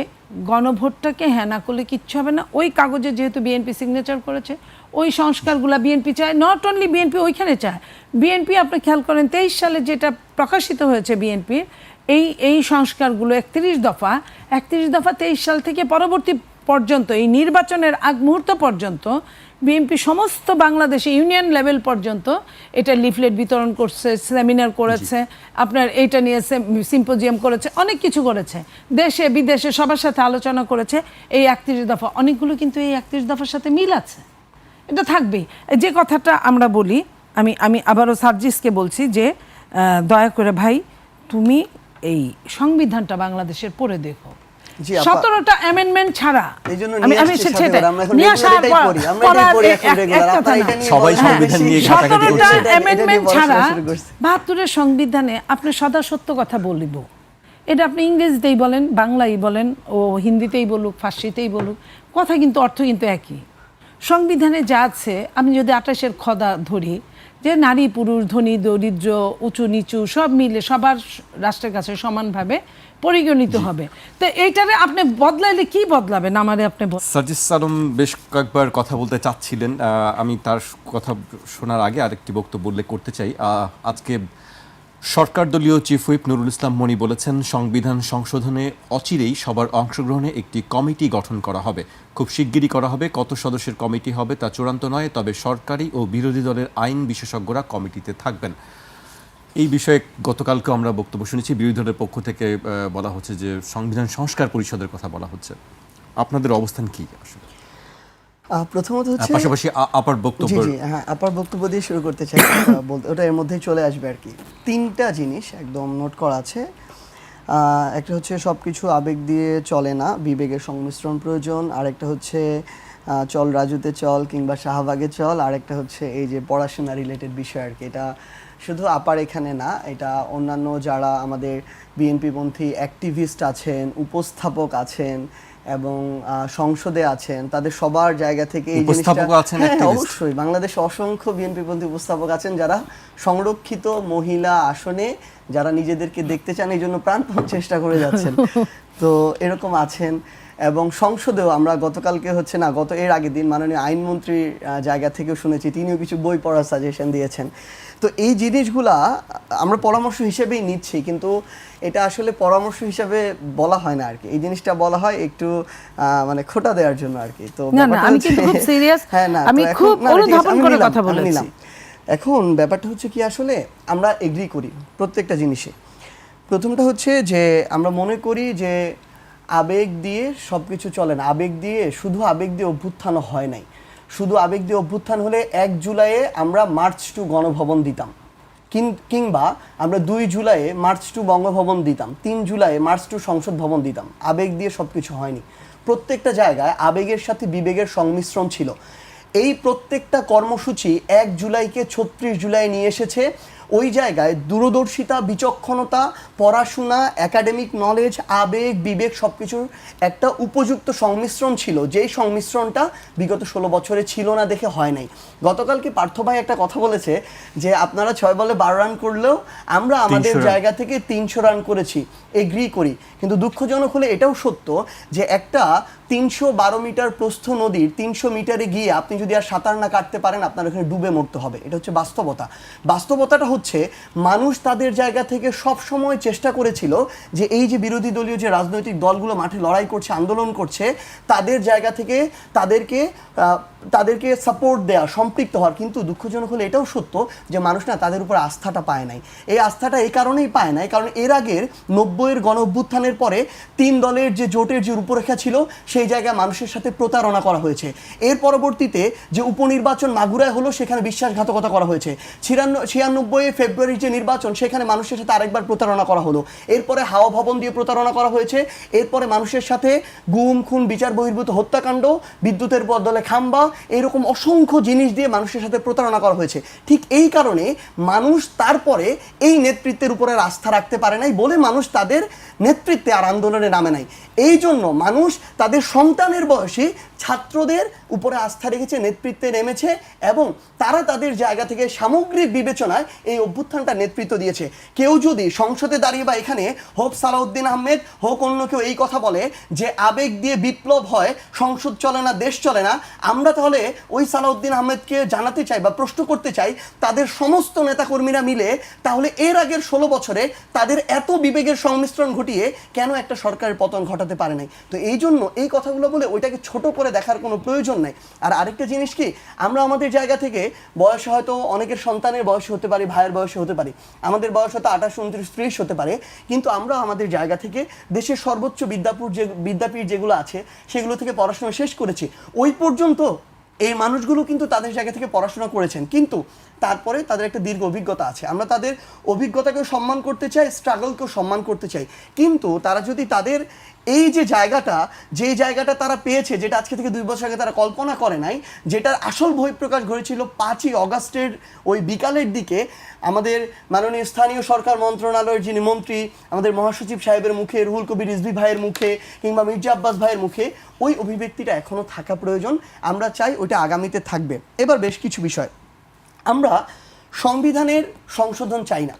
গণভোটটাকে হ্যাঁ না করলে কিচ্ছু হবে না। ওই কাগজে যেহেতু বিএনপি সিগনেচার করেছে, ওই সংস্কারগুলো বিএনপি চায়, নট অনলি বিএনপি ওইখানে চায়। বিএনপি আপনি খেয়াল করেন 23 সালে যেটা প্রকাশিত হয়েছে বিএনপির এই সংস্কারগুলো 31 দফা 23 সাল থেকে পরবর্তী পর্যন্ত, এই নির্বাচনের আগ মুহূর্ত পর্যন্ত বিএনপি সমস্ত বাংলাদেশে ইউনিয়ন লেভেল পর্যন্ত এটা লিফলেট বিতরণ করছে, সেমিনার করেছে, আপনার এইটা নিয়ে সিম্পোজিয়াম করেছে, অনেক কিছু করেছে, দেশে বিদেশে সবার সাথে আলোচনা করেছে। এই 31 দফা অনেকগুলো কিন্তু এই 31 দফার সাথে মিল আছে, এটা থাকবেই। যে কথাটা আমরা বলি, আমি আবারও সার্জিসকে বলছি যে দয়া করে ভাই তুমি এই সংবিধানটা বাংলাদেশের পড়ে দেখো, 17টা অ্যামেন্ডমেন্ট ছাড়া সবাই সংবিধান নিয়ে ঘাটাঘাটি করছে, 17টা অ্যামেন্ডমেন্ট ছাড়া 72-এর সংবিধানে আপনি সদা সত্য কথা বলিব, এটা আপনি ইংরেজিতেই বলেন, বাংলাই বলেন, ও হিন্দিতেই বলুক, ফার্সিতেই বলুক, কথা কিন্তু অর্থ কিন্তু একই। সংবিধানে যা আছে, আমি যদি 28-এর খদা ধরি যে নারী পুরুষ ধনী দরিদ্র উঁচু নিচু সব মিলে সবার রাষ্ট্রের কাছে সমানভাবে পরিগণিত হবে। তো এইটারে আপনি বদলাইলে কি বদলাবেন আমারে আপনি? সার্জিস আলম বেশ কয়েকবার কথা বলতে চাচ্ছিলেন, আমি তার কথা শোনার আগে আরেকটি বক্তব্য উল্লেখ করতে চাই। আজকে সরকার দলীয় চিফ হুইপ নুরুল ইসলাম মনি বলেছেন, সংবিধান সংশোধনে অচিরেই সবার অংশগ্রহণে একটি কমিটি গঠন করা হবে, খুব শিগগিরই করা হবে। কত সদস্যের কমিটি হবে তা চূড়ান্ত নয়, তবে সরকারি ও বিরোধী দলের আইন বিশেষজ্ঞরা কমিটিতে থাকবেন। এই বিষয়ে গতকালকে আমরা বক্তব্য শুনেছি, বিরোধী দলের পক্ষ থেকে বলা হচ্ছে যে সংবিধান সংস্কার পরিষদের কথা বলা হচ্ছে। আপনাদের অবস্থান কি আসলে? প্রথমত হচ্ছে পাশাপাশি আপার বক্তব্য, হ্যাঁ আপার বক্তব্য দিয়ে শুরু করতে চাই, ওটা এর মধ্যেই চলে আসবে আর কি। 3টা জিনিস একদম নোট করা আছে। একটা হচ্ছে সব কিছু আবেগ দিয়ে চলে না, বিবেকের সংমিশ্রণ প্রয়োজন। আরেকটা হচ্ছে চল রাজুতে চল কিংবা শাহবাগে চল। আরেকটা হচ্ছে এই যে পড়াশোনা রিলেটেড বিষয় আর কি, এটা শুধু আপার এখানে না, এটা অন্যান্য যারা আমাদের বিএনপিপন্থী অ্যাক্টিভিস্ট আছেন, উপস্থাপক আছেন এবং সংসদে আছেন, তাদের সবার জায়গা থেকে এই জিনিসটা উপস্থাপকও আছেন, activist? অবশ্যই বাংলাদেশে অসংখ্য বিএনপিপন্থী উপস্থাপক আছেন যারা সংরক্ষিত মহিলা আসনে যারা নিজেদেরকে দেখতে চান, এই জন্য প্রাণপণ চেষ্টা করে যাচ্ছেন। তো এরকম আছেন। এবং সংসদেও আমরা গতকালকে গত এর আগের দিন মাননীয় আইনমন্ত্রীর জায়গা থেকেও শুনেছি, তিনিও কিছু বই পড়ার সাজেশন দিয়েছেন। তো এই জিনিসগুলা আমরা পরামর্শ হিসেবেই নিচ্ছি, কিন্তু এটা আসলে পরামর্শ হিসেবে বলা হয় না আর কি। এই জিনিসটা বলা হয় একটু মানে খোটা দেওয়ার জন্য আর কি। তো না আমি কিন্তু খুব সিরিয়াস, আমি খুব অনুধাবন করে কথা বলেছি। এখন ব্যাপারটা হচ্ছে কি, আসলে আমরা এগ্রি করি প্রত্যেকটা জিনিসে। প্রথমটা হচ্ছে যে আমরা মনে করি যে আবেগ দিয়ে সব কিছু চলে না। শুধু আবেগ দিয়ে অভ্যুত্থান হয় নাই। শুধু আবেগ দিয়ে অভ্যুত্থান হলে 1 জুলাইয়ে আমরা মার্চ টু গণভবন দিতাম, কিংবা আমরা 2 জুলাইয়ে মার্চ টু বঙ্গভবন দিতাম, 3 জুলাইয়ে মার্চ টু সংসদ ভবন দিতাম। আবেগ দিয়ে সব কিছু হয়নি। প্রত্যেকটা জায়গায় আবেগের সাথে বিবেকের সংমিশ্রণ ছিল। এই প্রত্যেকটা কর্মসূচি 1 জুলাইকে 36 জুলাই নিয়ে এসেছে। ওই জায়গায় দূরদর্শিতা, বিচক্ষণতা, পড়াশোনা, একাডেমিক নলেজ, আবেগ, বিবেক সবকিছুর একটা উপযুক্ত সংমিশ্রণ ছিল, যেই সংমিশ্রণটা বিগত 16 বছরে ছিল না দেখে হয় নাই। গতকালকে পার্থ ভাই একটা কথা বলেছে যে আপনারা 6 বলে 12 রান করলেও আমরা আমাদের জায়গা থেকে 300 রান করেছি, এগ্রি করি। কিন্তু দুঃখজনক হলে এটাও সত্য যে একটা 312 মিটার প্রস্থ নদীর 300 মিটারে গিয়ে আপনি যদি আর সাঁতার না কাটতে পারেন, আপনার ওখানে ডুবে মরতে হবে। এটা হচ্ছে বাস্তবতা। বাস্তবতাটা হচ্ছে মানুষ তাদের জায়গা থেকে সব সময় চেষ্টা করেছিল যে এই যে বিরোধী দলীয় যে রাজনৈতিক দলগুলো মাঠে লড়াই করছে, আন্দোলন করছে, তাদের জায়গা থেকে তাদেরকে সাপোর্ট দেওয়া, সম্পৃক্ত হওয়ার। কিন্তু দুঃখজনক হলে এটাও সত্য যে মানুষ না তাদের উপর আস্থাটা পায় নাই। এই আস্থাটা এই কারণেই পায় নাই কারণ এর আগের 90-এর গণ অভ্যুত্থানের পরে 3 দলের যে জোটের যে রূপরেখা ছিল সেই জায়গায় মানুষের সাথে প্রতারণা করা হয়েছে। এর পরবর্তীতে যে উপনির্বাচন মাগুরায় হলো সেখানে বিশ্বাসঘাতকতা করা হয়েছে। 96 ফেব্রুয়ারির যে নির্বাচন সেখানে মানুষের সাথে আরেকবার প্রতারণা করা হলো। এরপরে হাওয়া ভবন দিয়ে প্রতারণা করা হয়েছে। এরপরে মানুষের সাথে গুম খুন, বিচার বহির্ভূত হত্যাকাণ্ড, বিদ্যুতের বদলে খাম্বা, এরকম অসংখ্য জিনিস দিয়ে মানুষের সাথে প্রতারণা করা হয়েছে। ঠিক এই কারণে মানুষ তারপরে এই নেতৃত্বের উপরে আস্থা রাখতে পারে নাই বলে মানুষ তাদের নেতৃত্বে আর আন্দোলনে নামে নাই। এই জন্য মানুষ তাদের সন্তানের বয়সী ছাত্রদের উপরে আস্থা রেখেছে, নেতৃত্বে নেমেছে এবং তারা তাদের জায়গা থেকে সামগ্রিক বিবেচনায় এই অভ্যুত্থানটা নেতৃত্ব দিয়েছে। কেউ যদি সংসদে দাঁড়িয়ে বা এখানে হোক সালাউদ্দিন আহমেদ হোক অন্য কেউ এই কথা বলে যে আবেগ দিয়ে বিপ্লব হয়, সংসদ চলে না, দেশ চলে না, আমরা তাহলে ওই সালাউদ্দিন আহমেদকে জানাতে চাই বা প্রশ্ন করতে চাই তাদের সমস্ত নেতাকর্মীরা মিলে তাহলে এর আগের 16 বছরে তাদের এত বিবেকের সংমিশ্রণ ঘটিয়ে কেন একটা সরকারের পতন ঘটাতে পারে নাই। তো এই জন্য এই কথাগুলো বলে ওইটাকে ছোট করে দেখার কোনো প্রয়োজন নাই। আর আরেকটা জিনিস কি, আমরা আমাদের জায়গা থেকে বয়স হয়তো অনেকের সন্তানের বয়সে হতে পারি, ভাইয়ের বয়সে হতে পারি, আমাদের বয়স হয়তো 28, 29, 30 হতে পারে, কিন্তু আমরা আমাদের জায়গা থেকে দেশের সর্বোচ্চ বিদ্যাপীঠ যেগুলো আছে সেগুলো থেকে পড়াশোনা শেষ করেছি। ওই পর্যন্ত এই মানুষগুলো কিন্তু তাদের জায়গা থেকে পড়াশোনা করেছেন, কিন্তু তারপরে তাদের একটা দীর্ঘ অভিজ্ঞতা আছে। আমরা তাদের অভিজ্ঞতাকেও সম্মান করতে চাই, স্ট্রাগলকেও সম্মান করতে চাই। কিন্তু তারা যদি তাদের এই যে জায়গাটা তারা পেয়েছে, যেটা আজকে থেকে 2 বছর আগে তারা কল্পনা করে নাই, যেটার আসল বহিঃপ্রকাশ ঘটেছিল 5ই অগাস্টের ওই বিকালের দিকে আমাদের মাননীয় স্থানীয় সরকার মন্ত্রণালয়ের যিনি মন্ত্রী, আমাদের মহাসচিব সাহেবের মুখে, রুহুল কবির রিজভী ভাইয়ের মুখে কিংবা মির্জা আব্বাস ভাইয়ের মুখে, ওই অভিব্যক্তিটা এখনও থাকা প্রয়োজন। আমরা চাই ওইটা আগামীতে থাকবে। এবার বেশ কিছু বিষয়, আমরা সংবিধানের সংশোধন চাই না।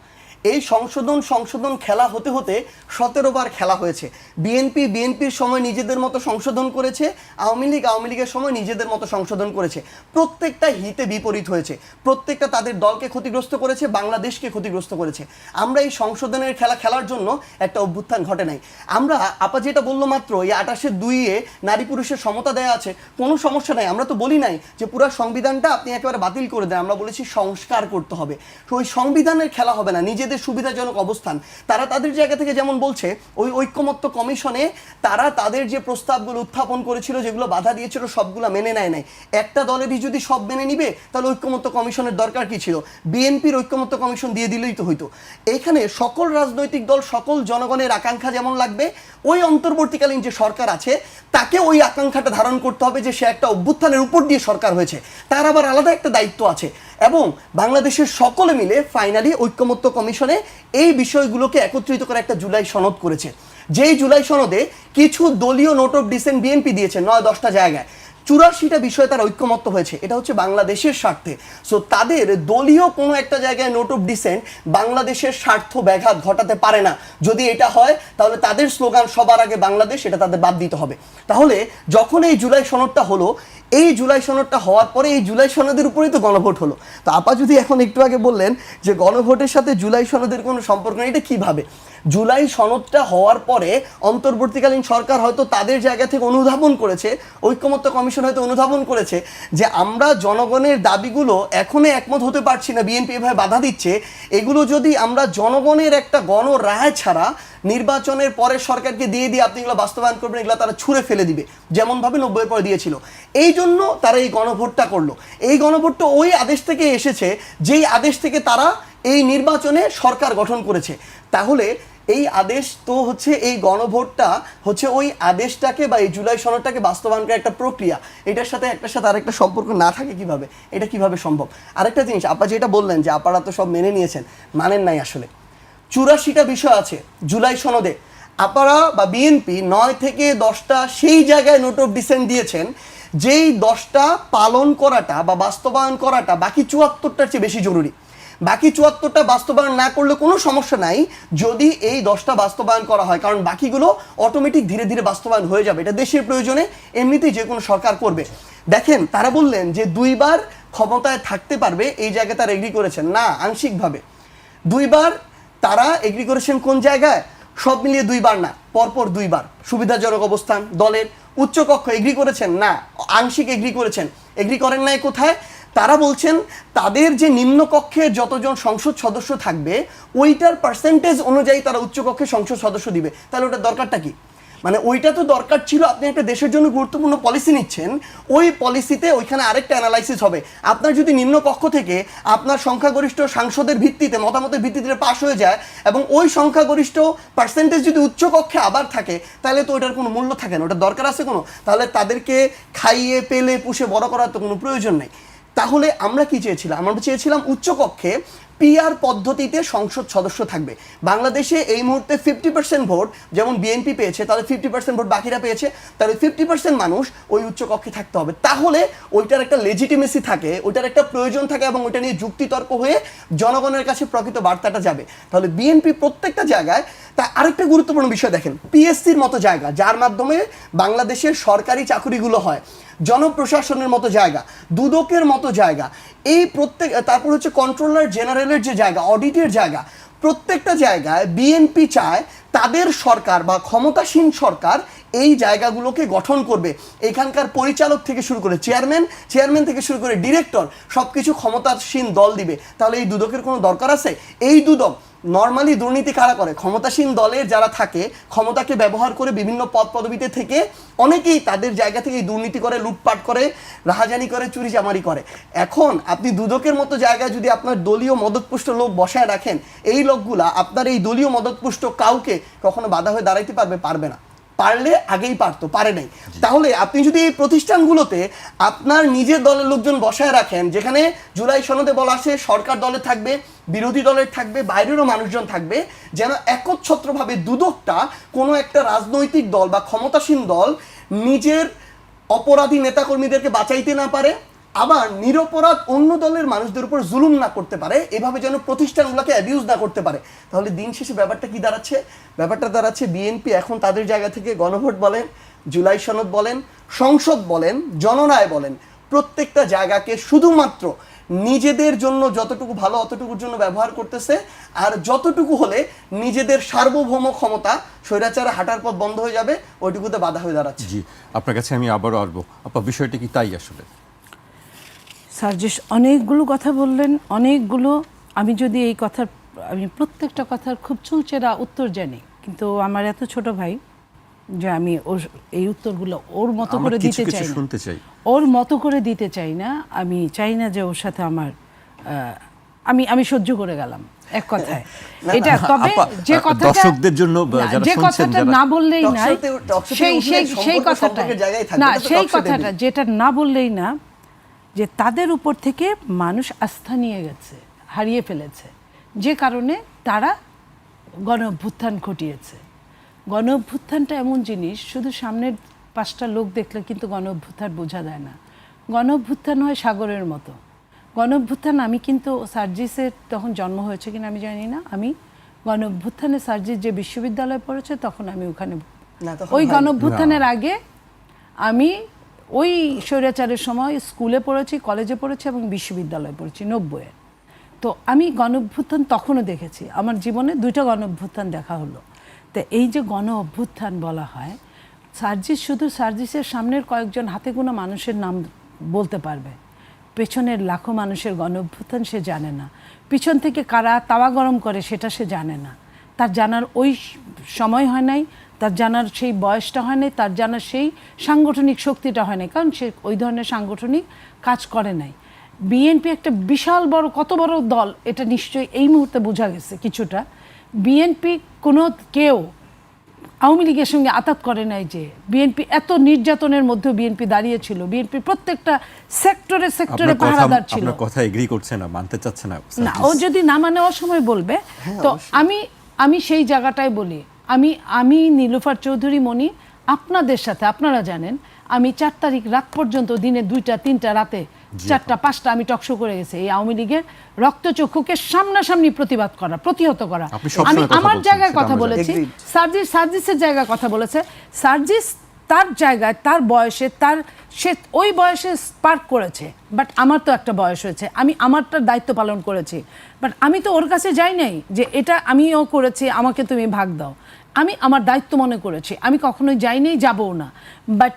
এই সংশোধন খেলা হতে হতে 17 বার খেলা হয়েছে। বিএনপির সময় নিজেদের মতো সংশোধন করেছে, আওয়ামী লীগের সময় নিজেদের মতো সংশোধন করেছে। প্রত্যেকটা হিতে বিপরীত হয়েছে, প্রত্যেকটা তাদের দলকে ক্ষতিগ্রস্ত করেছে, বাংলাদেশকে ক্ষতিগ্রস্ত করেছে। আমরা এই সংশোধনের খেলা খেলার জন্য একটা অভ্যুত্থান ঘটে নাই। আমরা আপা যেটা বললো মাত্র, এই 28-2 নারী পুরুষের সমতা দেয়া আছে, কোনো সমস্যা নাই। আমরা তো বলি নাই যে পুরো সংবিধানটা আপনি একেবারে বাতিল করে দেন, আমরা বলেছি সংস্কার করতে হবে। তো ওই সংবিধানের খেলা হবে না, নিজেদের সুবিধাজনক অবস্থান। তারা তাদের জায়গা থেকে যেমন বলছে, ওই ঐক্যমত্য কমিশনে তারা তাদের যে প্রস্তাবগুলো উত্থাপন করেছিল, যেগুলো বাধা দিয়েছিল, সবগুলো মেনে নেয় নাই। একটা দলেরই যদি সব মেনে নিবে তাহলে ঐক্যমত্য কমিশনের দরকার কি ছিল? বিএনপির ঐক্যমত্য কমিশন দিয়ে দিলেই তো হইতো। এখানে সকল রাজনৈতিক দল, সকল জনগণের আকাঙ্ক্ষা যেমন লাগবে, ওই অন্তর্বর্তীকালীন যে সরকার আছে তাকে ওই আকাঙ্ক্ষাটা ধারণ করতে হবে যে সে একটা অভ্যুত্থানের উপর দিয়ে সরকার হয়েছে, তার আবার আলাদা একটা দায়িত্ব আছে। এবং বাংলাদেশের সকলে মিলে ফাইনালি ঐক্যমত্য কমিশনে এই বিষয়গুলোকে একত্রিত করে একটা জুলাই সনদ করেছে। যেই জুলাই সনদে কিছু দলীয় নোট অফ ডিসেন্ট বিএনপি দিয়েছে 9-10টা জায়গায়, 84টা বিষয়ে তারা ঐক্যমত্য হয়েছে। এটা হচ্ছে বাংলাদেশের স্বার্থে। সো তাদের দলীয় কোনো একটা জায়গায় নোট অফ ডিসেন্ট বাংলাদেশের স্বার্থ ব্যাঘাত ঘটাতে পারে না। যদি এটা হয় তাহলে তাদের স্লোগান সবার আগে বাংলাদেশ, এটা তাদের বাদ দিতে হবে। তাহলে যখন এই জুলাই সনদটা হলো, এই জুলাই সনদটা হওয়ার পরে এই জুলাই সনদের উপরেই তো গণভোট হলো। তো আপা যদি এখন একটু আগে বললেন যে গণভোটের সাথে জুলাই সনদের কোনো সম্পর্ক নেই, এটা কিভাবে? জুলাই সনদটা হওয়ার পরে অন্তর্বর্তীকালীন সরকার হয়তো তাদের জায়গা থেকে অনুধাবন করেছে, ঐক্যমত্য কমিশন হয়তো অনুধাবন করেছে যে আমরা জনগণের দাবিগুলো এখনই একমত হতে পারছি না, বিএনপি এভাবে বাধা দিচ্ছে, এগুলো যদি আমরা জনগণের একটা গণরায় ছাড়া নির্বাচনের পরে সরকারকে দিয়ে আপনি এগুলো বাস্তবায়ন করবেন, এগুলো তারা ছুঁড়ে ফেলে দিবে, যেমনভাবে 90-এর পরে দিয়েছিল। এই জন্য তারা এই গণভোটটা করলো। এই গণভোটটা ওই আদেশ থেকে এসেছে যেই আদেশ থেকে তারা এই নির্বাচনে সরকার গঠন করেছে। তাহলে এই আদেশ তো হচ্ছে, এই গণভোটটা হচ্ছে ওই আদেশটাকে বা এই জুলাই সনদটাকে বাস্তবায়ন করার একটা প্রক্রিয়া। এটার সাথে একটার সাথে আরেকটা সম্পর্ক না থাকে কিভাবে? এটা কিভাবে সম্ভব? আরেকটা জিনিস আপা যেটা বললেন যে আপনারা তো সব মেনে নিয়েছেন, মানেন নাই আসলে। 84টা বিষয় আছে জুলাই সনদে। আপনারা বা বিএনপি 9 থেকে 10টা সেই জায়গায় নোট অফ ডিসেন্ট দিয়েছেন, যেই 10টা পালন করাটা বা বাস্তবায়ন করাটা বাকি 74টার চেয়ে বেশি জরুরি। বাকি 74টা বাস্তবায়ন না করলে কোনো সমস্যা নাই যদি এই 10টা বাস্তবায়ন করা হয়, কারণ বাকিগুলো অটোমেটিক ধীরে ধীরে বাস্তবায়ন হয়ে যাবে। এটা দেশের প্রয়োজনে এমনিতেই যে কোনো সরকার করবে। দেখেন তারা বললেন যে 2বার ক্ষমতায় থাকতে পারবে, এই জায়গায় তারা এগ্রি করেছেন না, আংশিকভাবে। 2বার তারা এগ্রি করেছেন কোন জায়গায়? সব মিলিয়ে 2বার না, পরপর 2বার। সুবিধাজনক অবস্থান দলের, উচ্চকক্ষ এগ্রি করেছেন না, আংশিক এগ্রি করেছেন। এগ্রি করেন নাই কোথায়? তারা বলছেন তাদের যে নিম্নকক্ষে যতজন সংসদ সদস্য থাকবে ওইটার পার্সেন্টেজ অনুযায়ী তারা উচ্চকক্ষে সংসদ সদস্য দিবে। তাহলে ওটার দরকারটা কি? মানে ওইটা তো দরকার ছিল, আপনি একটা দেশের জন্য গুরুত্বপূর্ণ পলিসি নিচ্ছেন, ওই পলিসিতে ওইখানে আরেকটা অ্যানালাইসিস হবে। আপনার যদি নিম্নকক্ষ থেকে আপনার সংখ্যাগরিষ্ঠ সাংসদের ভিত্তিতে, মতামতের ভিত্তিতে পাশ হয়ে যায় এবং ওই সংখ্যাগরিষ্ঠ পার্সেন্টেজ যদি উচ্চকক্ষে আবার থাকে, তাহলে তো ওইটার কোনো মূল্য থাকে না। ওটার দরকার আছে কোনো? তাহলে তাদেরকে খাইয়ে পেলে পুষে বড় করার তো কোনো প্রয়োজন নেই। তাহলে আমরা কি চেয়েছিলাম? আমরা চেয়েছিলাম উচ্চকক্ষে পিআর পদ্ধতিতে সংসদ সদস্য থাকবে। বাংলাদেশে এই মুহূর্তে 50% ভোট যেমন বিএনপি পেয়েছে, তাহলে 50% ভোট বাকিরা পেয়েছে, তাহলে 50% মানুষ ওই উচ্চকক্ষে থাকতে হবে। তাহলে ওইটার একটা লেজিটিমেসি থাকে, ওইটার একটা প্রয়োজন থাকে এবং ওইটা নিয়ে যুক্তিতর্ক হয়ে জনগণের কাছে প্রকৃত বার্তাটা যাবে। তাহলে বিএনপি প্রত্যেকটা জায়গায়, তা আরেকটা গুরুত্বপূর্ণ বিষয় দেখেন, পিএসসির মতো জায়গা যার মাধ্যমে বাংলাদেশের সরকারি চাকুরিগুলো হয়, জনপ্রশাসনের মতো জায়গা, দুদকের মতো জায়গা, এই প্রত্যেক, তারপর হচ্ছে কন্ট্রোলার জেনারেলের যে জায়গা, অডিটের জায়গা, প্রত্যেকটা জায়গায় বিএনপি চায় তাদের সরকার বা ক্ষমতাসীন সরকার এই জায়গাগুলোকে গঠন করবে। এখানকার পরিচালক থেকে শুরু করে চেয়ারম্যান থেকে শুরু করে ডিরেক্টর, সব কিছু ক্ষমতাসীন দল দিবে। তাহলে এই দুদকের কোনো দরকার আছে? এই দুদক নর্মালি দুর্নীতি কারা করে? ক্ষমতাসীন দলের যারা থাকে, ক্ষমতাকে ব্যবহার করে বিভিন্ন পদ পদবিতে থেকে অনেকেই তাদের জায়গা থেকে দুর্নীতি করে, লুটপাট করে, রাহাজানি করে, চুরি চামারি করে। এখন আপনি দুদকের মতো জায়গায় যদি আপনার দলীয় মদতপুষ্ট লোক বসায় রাখেন, এই লোকগুলা আপনার এই দলীয় মদতপুষ্ট কাউকে কখনো বাধা হয়ে দাঁড়াইতে পারবে না। পারলে আগেই পারতো, পারে নাই। তাহলে আপনি যদি এই প্রতিষ্ঠানগুলোতে আপনার নিজের দলের লোকজন বসায় রাখেন, যেখানে জুলাই সনদে বলা আছে সরকার দলে থাকবে, বিরোধী দলের থাকবে, বাইরেরও মানুষজন থাকবে, যেন একচ্ছত্রভাবে দুদকটা কোনো একটা রাজনৈতিক দল বা ক্ষমতাসীন দল নিজের অপরাধী নেতাকর্মীদেরকে বাঁচাইতে না পারে, আবার নিরপরাধ অন্য দলের মানুষদের উপর জুলুম না করতে পারে, এভাবে যেন প্রতিষ্ঠানগুলোকে অ্যাবিউজ না করতে পারে। তাহলে দিন শেষে ব্যাপারটা কি দাঁড়াচ্ছে? ব্যাপারটা দাঁড়াচ্ছে বিএনপি এখন তাদের জায়গা থেকে গণভোট বলেন, জুলাই সনদ বলেন, সংসদ বলেন, জনরায় বলেন, প্রত্যেকটা জায়গাকে শুধুমাত্র নিজেদের জন্য যতটুকু ভালো অতটুকুর জন্য ব্যবহার করতেছে, আর যতটুকু হলে নিজেদের সার্বভৌম ক্ষমতা, স্বৈরাচারে হাঁটার পথ বন্ধ হয়ে যাবে, ওইটুকুতে বাধা হয়ে দাঁড়াচ্ছে। জি, আপনার কাছে আমি আবারও আসবো। আপা, বিষয়টা কি তাই আসলে? সার্জিস অনেকগুলো কথা বললেন, অনেকগুলো। আমি যদি এই কথার, আমি প্রত্যেকটা কথার খুব চুলচেরা উত্তর জানি, কিন্তু আমার এত ছোট ভাই যে আমি ওর এই উত্তরগুলো ওর মতো করে দিতে চাই না, ওর মতো করে দিতে চাই না। আমি চাই না যে ওর সাথে আমার আমি সহ্য করে গেলাম এক কথায় এটা। তবে যে কথাটা দর্শকদের জন্য যে কথাটা না বললেই না, সেই কথাটা না, সেই কথাটা যেটা না বললেই না, যে তাদের উপর থেকে মানুষ আস্থা নিয়ে গেছে, হারিয়ে ফেলেছে, যে কারণে তারা গণ অভ্যুত্থান ঘটিয়েছে। গণ অভ্যুত্থানটা এমন জিনিস, শুধু সামনের 5টা লোক দেখলে কিন্তু গণ অভ্যুত্থান বোঝা যায় না। গণ অভ্যুত্থান হয় সাগরের মতো। গণ অভ্যুত্থান, আমি কিন্তু সার্জিসের তখন জন্ম হয়েছে কিনা আমি জানি না, আমি গণ অভ্যুত্থানে সার্জিস যে বিশ্ববিদ্যালয়ে পড়েছে তখন আমি ওখানে, না, তখন ওই হয় গণ নি। অভ্যুত্থানের আগে আমি ওই স্বৈরাচারের সময় স্কুলে পড়েছি, কলেজে পড়েছি এবং বিশ্ববিদ্যালয়ে পড়েছি 90-এ। তো আমি গণ অভ্যুত্থান তখনও দেখেছি, আমার জীবনে 2টা গণ অভ্যুত্থান দেখা হলো। তো এই যে গণ অভ্যুত্থান বলা হয়, সার্জিস শুধু সার্জিসের সামনের কয়েকজন হাতে গোনা মানুষের নাম বলতে পারবে, পেছনের লাখো মানুষের গণ অভ্যুত্থান সে জানে না। পিছন থেকে কারা তাওয়া গরম করে সেটা সে জানে না, তার জানার ওই সময় হয় নাই, তার জানার সেই বয়সটা হয় নাই, তার জানার সেই সাংগঠনিক শক্তিটা হয় নাই, কারণ সে ওই ধরনের সাংগঠনিক কাজ করে নাই। বিএনপি একটা বিশাল বড়, কত বড় দল এটা নিশ্চয়ই এই মুহূর্তে বোঝা গেছে কিছুটা। বিএনপি কোনো কেউ আওয়ামী লীগের সঙ্গে আতাত করে নাই, যে বিএনপি এত নির্যাতনের মধ্যে বিএনপি দাঁড়িয়েছিল, বিএনপি প্রত্যেকটা সেক্টরে সেক্টরে পাহারাদার ছিল। আপনার কথা এগ্রি করছে না, মানতে চাচ্ছে না না, ও যদি না মানে অসময় বলবে। তো আমি সেই জায়গাটায় বলি, আমি নীলুফার চৌধুরী মনি আপনাদের সাথে, আপনারা জানেন আমি 4 তারিখ রাত পর্যন্ত, দিনে 2টা 3টা, রাতে 4টা 5টা আমি টকশো করে গেছি এই আওয়ামী লীগের রক্তচক্ষুকে সামনাসামনি প্রতিবাদ করা, প্রতিহত করা। আমি আমার জায়গায় কথা বলেছি, সার্জিসের জায়গায় কথা বলেছে। সার্জিস তার জায়গায়, তার বয়সে, সে ওই বয়সে স্পার্ক করেছে, বাট আমার তো একটা বয়স হয়েছে, আমি আমারটার দায়িত্ব পালন করেছি। বাট আমি তো ওর কাছে যাই নাই যে এটা আমিও করেছি, আমাকে তুমি ভাগ দাও। আমি আমার দায়িত্ব মনে করেছি, আমি কখনোই যাইনি, যাবও না। বাট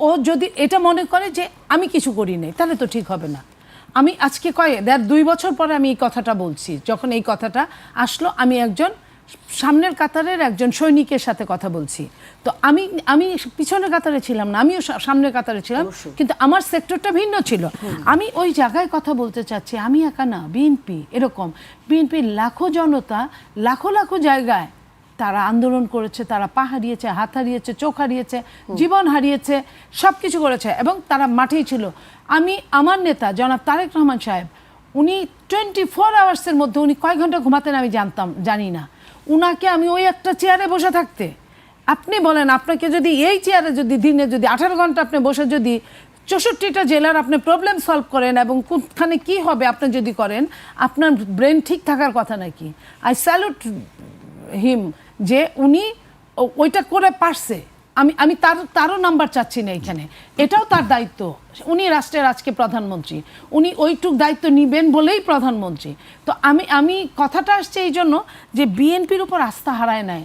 ও যদি এটা মনে করে যে আমি কিছু করি নাই, তাহলে তো ঠিক হবে না। আমি আজকে 2 বছর পরে আমি এই কথাটা বলছি, যখন এই কথাটা আসলো, আমি একজন সামনের কাতারের একজন সৈনিকের সাথে কথা বলছি। তো আমি পিছনের কাতারে ছিলাম না, আমিও সামনের কাতারে ছিলাম, কিন্তু আমার সেক্টরটা ভিন্ন ছিল। আমি ওই জায়গায় কথা বলতে চাচ্ছি, আমি একা না, বিএনপি এরকম, বিএনপির লাখো জনতা লাখো লাখো জায়গায় তারা আন্দোলন করেছে, তারা পা হারিয়েছে, হাত হারিয়েছে, চোখ হারিয়েছে, জীবন হারিয়েছে, সব কিছু করেছে, এবং তারা মাঠেই ছিল। আমার নেতা জনাব তারেক রহমান সাহেব, উনি 24 আওয়ার্সের মধ্যে উনি কয় ঘন্টা ঘুমাতেন আমি জানি না। উনাকে আমি ওই একটা চেয়ারে বসে থাকতে, আপনি বলেন, আপনাকে যদি এই চেয়ারে যদি দিনে যদি 18 ঘন্টা আপনি বসে যদি 64টা জেলার আপনি প্রবলেম সলভ করেন এবং কোনখানে কি হবে আপনি যদি করেন, আপনার ব্রেন ঠিক থাকার কথা নাকি? আই স্যালুট হিম যে উনি ওইটা করে পারছে। আমি তারও নাম্বার চাচ্ছি না এখানে, এটাও তার দায়িত্ব। উনি রাষ্ট্রের আজকে প্রধানমন্ত্রী, উনি ওইটুক দায়িত্ব নিবেন বলেই প্রধানমন্ত্রী। তো আমি কথাটা আসছে এই জন্য যে বিএনপির উপর আস্থা হারায় নাই।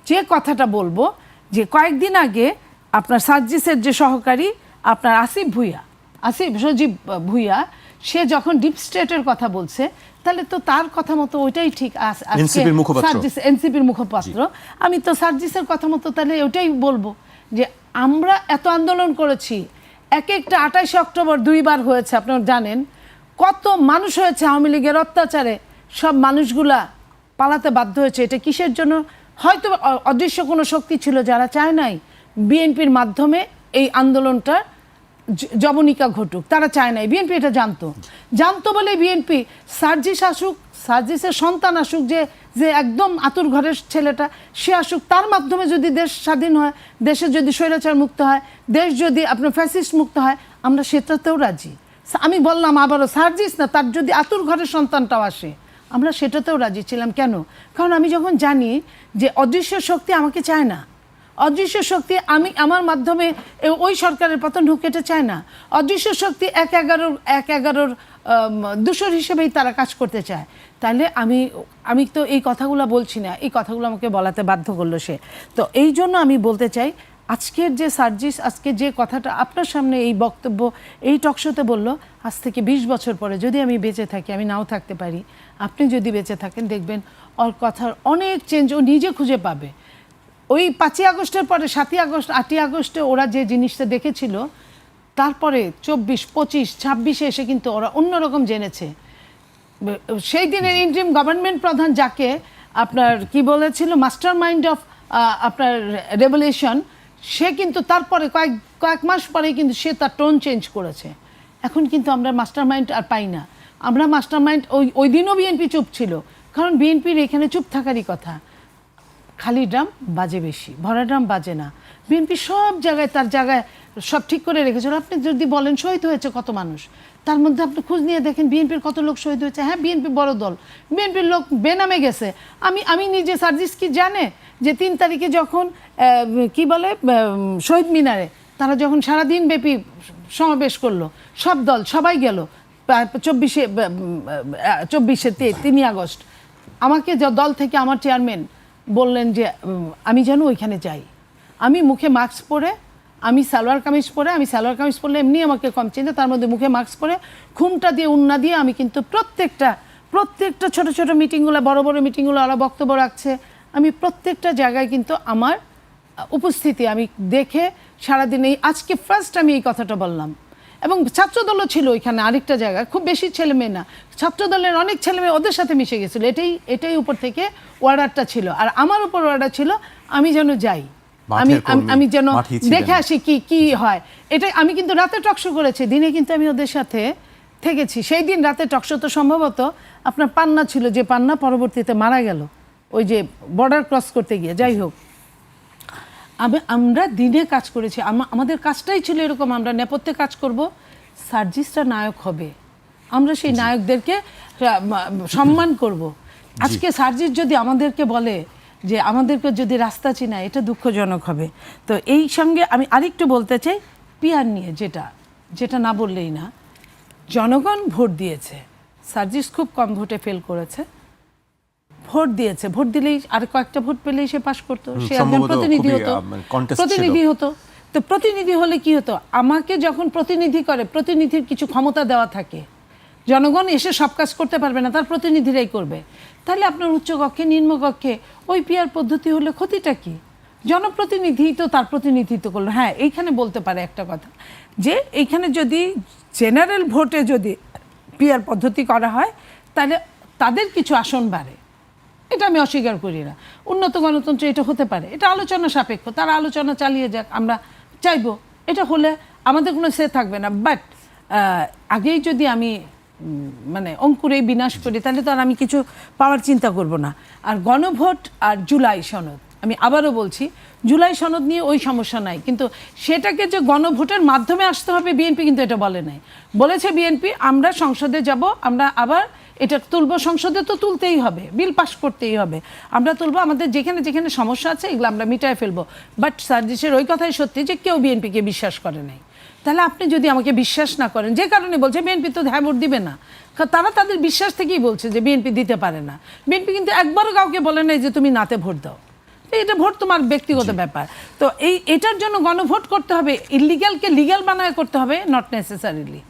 যে কথাটা বলবো যে কয়েকদিন আগে আপনার সার্জিসের যে সহকারী আপনার সজীব ভুইয়া, সে যখন ডিপ স্টেটের কথা বলছে, তাহলে তো তার কথা মতো ওইটাই ঠিক। এনসিপির মুখপাত্র, আমি তো সার্জিসের কথা মতো তাহলে ওইটাই বলবো যে আমরা এত আন্দোলন করেছি, এক একটা 28 অক্টোবর 2 বার হয়েছে, আপনারা জানেন কত মানুষ হয়েছে আওয়ামী লীগের অত্যাচারে, সব মানুষগুলা পালাতে বাধ্য হয়েছে। এটা কিসের জন্য? হয়তো অদৃশ্য কোনো শক্তি ছিল যারা চায় নাই বিএনপির মাধ্যমে এই আন্দোলনটা জবনিকা ঘটুক, তারা চায় নাই। বিএনপি এটা জানতো বলে বিএনপি সার্জিসের সন্তান আসুক, যে একদম আতুর ঘরের ছেলেটা, সে আসুক, তার মাধ্যমে যদি দেশ স্বাধীন হয়, দেশে যদি স্বৈরাচার মুক্ত হয়, দেশ যদি আপনার ফ্যাসিস্ট মুক্ত হয়, আমরা সেটাতেও রাজি। আমি বললাম আবারও, সার্জিস না, তার যদি আতুর ঘরের সন্তানটাও আসে, আমরা সেটাতেও রাজি ছিলাম। কেন? কারণ আমি যখন জানি যে অদৃশ্য শক্তি আমাকে চায় না, অদৃশ্য শক্তি আমার মাধ্যমে ওই সরকারের পতন হোক এটা চায় না। অদৃশ্য শক্তি 1/11 দূষর হিসেবেই তারা কাজ করতে চায়। তাহলে আমি তো এই কথাগুলো বলছি না, এই কথাগুলো আমাকে বলাতে বাধ্য করলো সে। তো এই জন্য আমি বলতে চাই, আজকের যে সার্জিস আজকে যে কথাটা আপনার সামনে এই বক্তব্য এই টকশোতে বলল, আজ থেকে 20 বছর পরে যদি আমি বেঁচে থাকি, আমি নাও থাকতে পারি, আপনি যদি বেঁচে থাকেন, দেখবেন ওর কথার অনেক চেঞ্জ ও নিজে খুঁজে পাবে। ওই 5ই আগস্টের পরে 7ই আগস্ট 8ই আগস্টে ওরা যে জিনিসটা দেখেছিল, তারপরে 24, 25, 26-এ এসে কিন্তু ওরা অন্যরকম জেনেছে। সেই দিনের ইন্টারিম গভর্নমেন্ট প্রধান যাকে আপনার কি বলেছিল, মাস্টার মাইন্ড অফ আপনার রেভলিউশন, সে কিন্তু তারপরে কয়েক মাস পরে কিন্তু সে তার টোন চেঞ্জ করেছে। এখন কিন্তু আমরা মাস্টার মাইন্ড আর পাই না। আমরা মাস্টার মাইন্ড ওই দিনও বিএনপি চুপ ছিল, কারণ বিএনপির এখানে চুপ থাকারই কথা। খালি ড্রাম বাজে বেশি, ভরা ড্রাম বাজে না। বিএনপি সব জায়গায় তার জায়গায় সব ঠিক করে রেখেছিল। আপনি যদি বলেন শহীদ হয়েছে কত মানুষ, তার মধ্যে আপনি খোঁজ নিয়ে দেখেন বিএনপির কত লোক শহীদ হয়েছে। হ্যাঁ, বিএনপি বড় দল, বিএনপির লোক বেনামে গেছে। আমি নিজে সার্জিস কি জানে যে 3 তারিখে যখন কি বলে শহীদ মিনারে তারা যখন সারাদিন ব্যাপী সমাবেশ করলো, সব দল সবাই গেল 24শে 3 আগস্ট, আমাকে দল থেকে আমার চেয়ারম্যান বললেন যে আমি যেন ওইখানে যাই। আমি মুখে মাস্ক পরে, আমি সালোয়ার কামিজ পরলে এমনি আমাকে কম চিনতে, তার মধ্যে মুখে মাস্ক পরে ঘুমটা দিয়ে উন্না দিয়ে আমি কিন্তু প্রত্যেকটা ছোট ছোট মিটিংগুলো, বড় বড় মিটিংগুলো ওরা বক্তব্য রাখছে, আমি প্রত্যেকটা জায়গায় কিন্তু আমার উপস্থিতি আমি দেখে সারাদিন আজকে ফার্স্ট আমি এই কথাটা বললাম। এবং ছাত্রদলও ছিল ওইখানে আরেকটা জায়গায়, খুব বেশি ছেলে মেয়ে না, ছাত্রদলের অনেক ছেলে মেয়ে ওদের সাথে মিশে গেছিলো। এটাই উপর থেকে অর্ডারটা ছিল, আর আমার উপর অর্ডার ছিল আমি যেন যাই, আমি যেন দেখে আসি কি হয়। এটা আমি কিন্তু রাতে টকশো করেছি, দিনে কিন্তু আমি ওদের সাথে থেকেছি। সেই দিন রাতে টকশো তো সম্ভবত আপনার পান্না ছিল, যে পান্না পরবর্তীতে মারা গেল ওই যে বর্ডার ক্রস করতে গিয়ে। যাই হোক, আমরা দিনে কাজ করেছি, আমাদের কাজটাই ছিল এরকম, আমরা নেপথ্যে কাজ করব, সার্জিসটা নায়ক হবে, আমরা সেই নায়কদেরকে সম্মান করব। আজকে সার্জিস যদি আমাদেরকে বলে যে আমাদেরকে যদি রাস্তা চিনায়, এটা দুঃখজনক হবে। তো এই সঙ্গে আমি আরেকটু বলতে চাই পিয়ার নিয়ে, যেটা না বললেই না। জনগণ ভোট দিয়েছে, সার্জিস খুব কম ভোটে ফেল করেছে, ভোট দিয়েছে, ভোট দিলেই আর কয়েকটা ভোট পেলেই সে পাশ করতো, সে একজন প্রতিনিধি হতো। তো প্রতিনিধি হলে কি হতো, আমাকে যখন প্রতিনিধি করে, প্রতিনিধির কিছু ক্ষমতা দেওয়া থাকে, জনগণ এসে সব কাজ করতে পারবে না, তার প্রতিনিধিরাই করবে। তাহলে আপনার উচ্চকক্ষে নিম্নকক্ষে ওই পিয়ার পদ্ধতি হলে ক্ষতিটা কি? জনপ্রতিনিধি তো তার প্রতিনিধিত্ব করলো। হ্যাঁ, এইখানে বলতে পারে একটা কথা, যে এইখানে যদি জেনারেল ভোটে যদি পিয়ার পদ্ধতি করা হয়, তাহলে তাদের কিছু আসন বাড়ে, এটা আমি অস্বীকার করি না। উন্নত গণতন্ত্র এটা হতে পারে, এটা আলোচনা সাপেক্ষ, তারা আলোচনা চালিয়ে যাক, আমরা চাইবো এটা হলে আমাদের কোনো সে থাকবে না। বাট আগেই যদি আমি মানে অঙ্কুরে বিনাশ করি, তাহলে তো আর আমি কিছু পাওয়ার চিন্তা করব না। আর গণভোট আর জুলাই সনদ, আমি আবারও বলছি, জুলাই সনদ নিয়ে ওই সমস্যা নাই, কিন্তু সেটাকে যে গণভোটের মাধ্যমে আসতে হবে বিএনপি কিন্তু এটা বলে নাই। বলেছে বিএনপি আমরা সংসদে যাব, আমরা আবার এটা তুলব, সংসদে তো তুলতেই হবে, বিল পাস করতেই হবে, আমরা তুলবো, আমাদের যেখানে যেখানে সমস্যা আছে এগুলো আমরা মিটায় ফেলবো। বাট সার্জিসের ওই কথাই সত্যি যে কেউ বিএনপিকে বিশ্বাস করে নাই। তাহলে আপনি যদি আমাকে বিশ্বাস না করেন, যে কারণে বলছে বিএনপি তো হ্যাঁ ভোট দিবে না, তারা তাদের বিশ্বাস থেকেই বলছে যে বিএনপি দিতে পারে না। বিএনপি কিন্তু একবারও কাউকে বলে নাই যে তুমি নাতে ভোট দাও, এটা ভোট তোমার ব্যক্তিগত ব্যাপার। তো এটার জন্য গণভোট করতে হবে, ইলিগ্যালকে লিগ্যাল বানায় করতে হবে, নট নেসেসারিলি।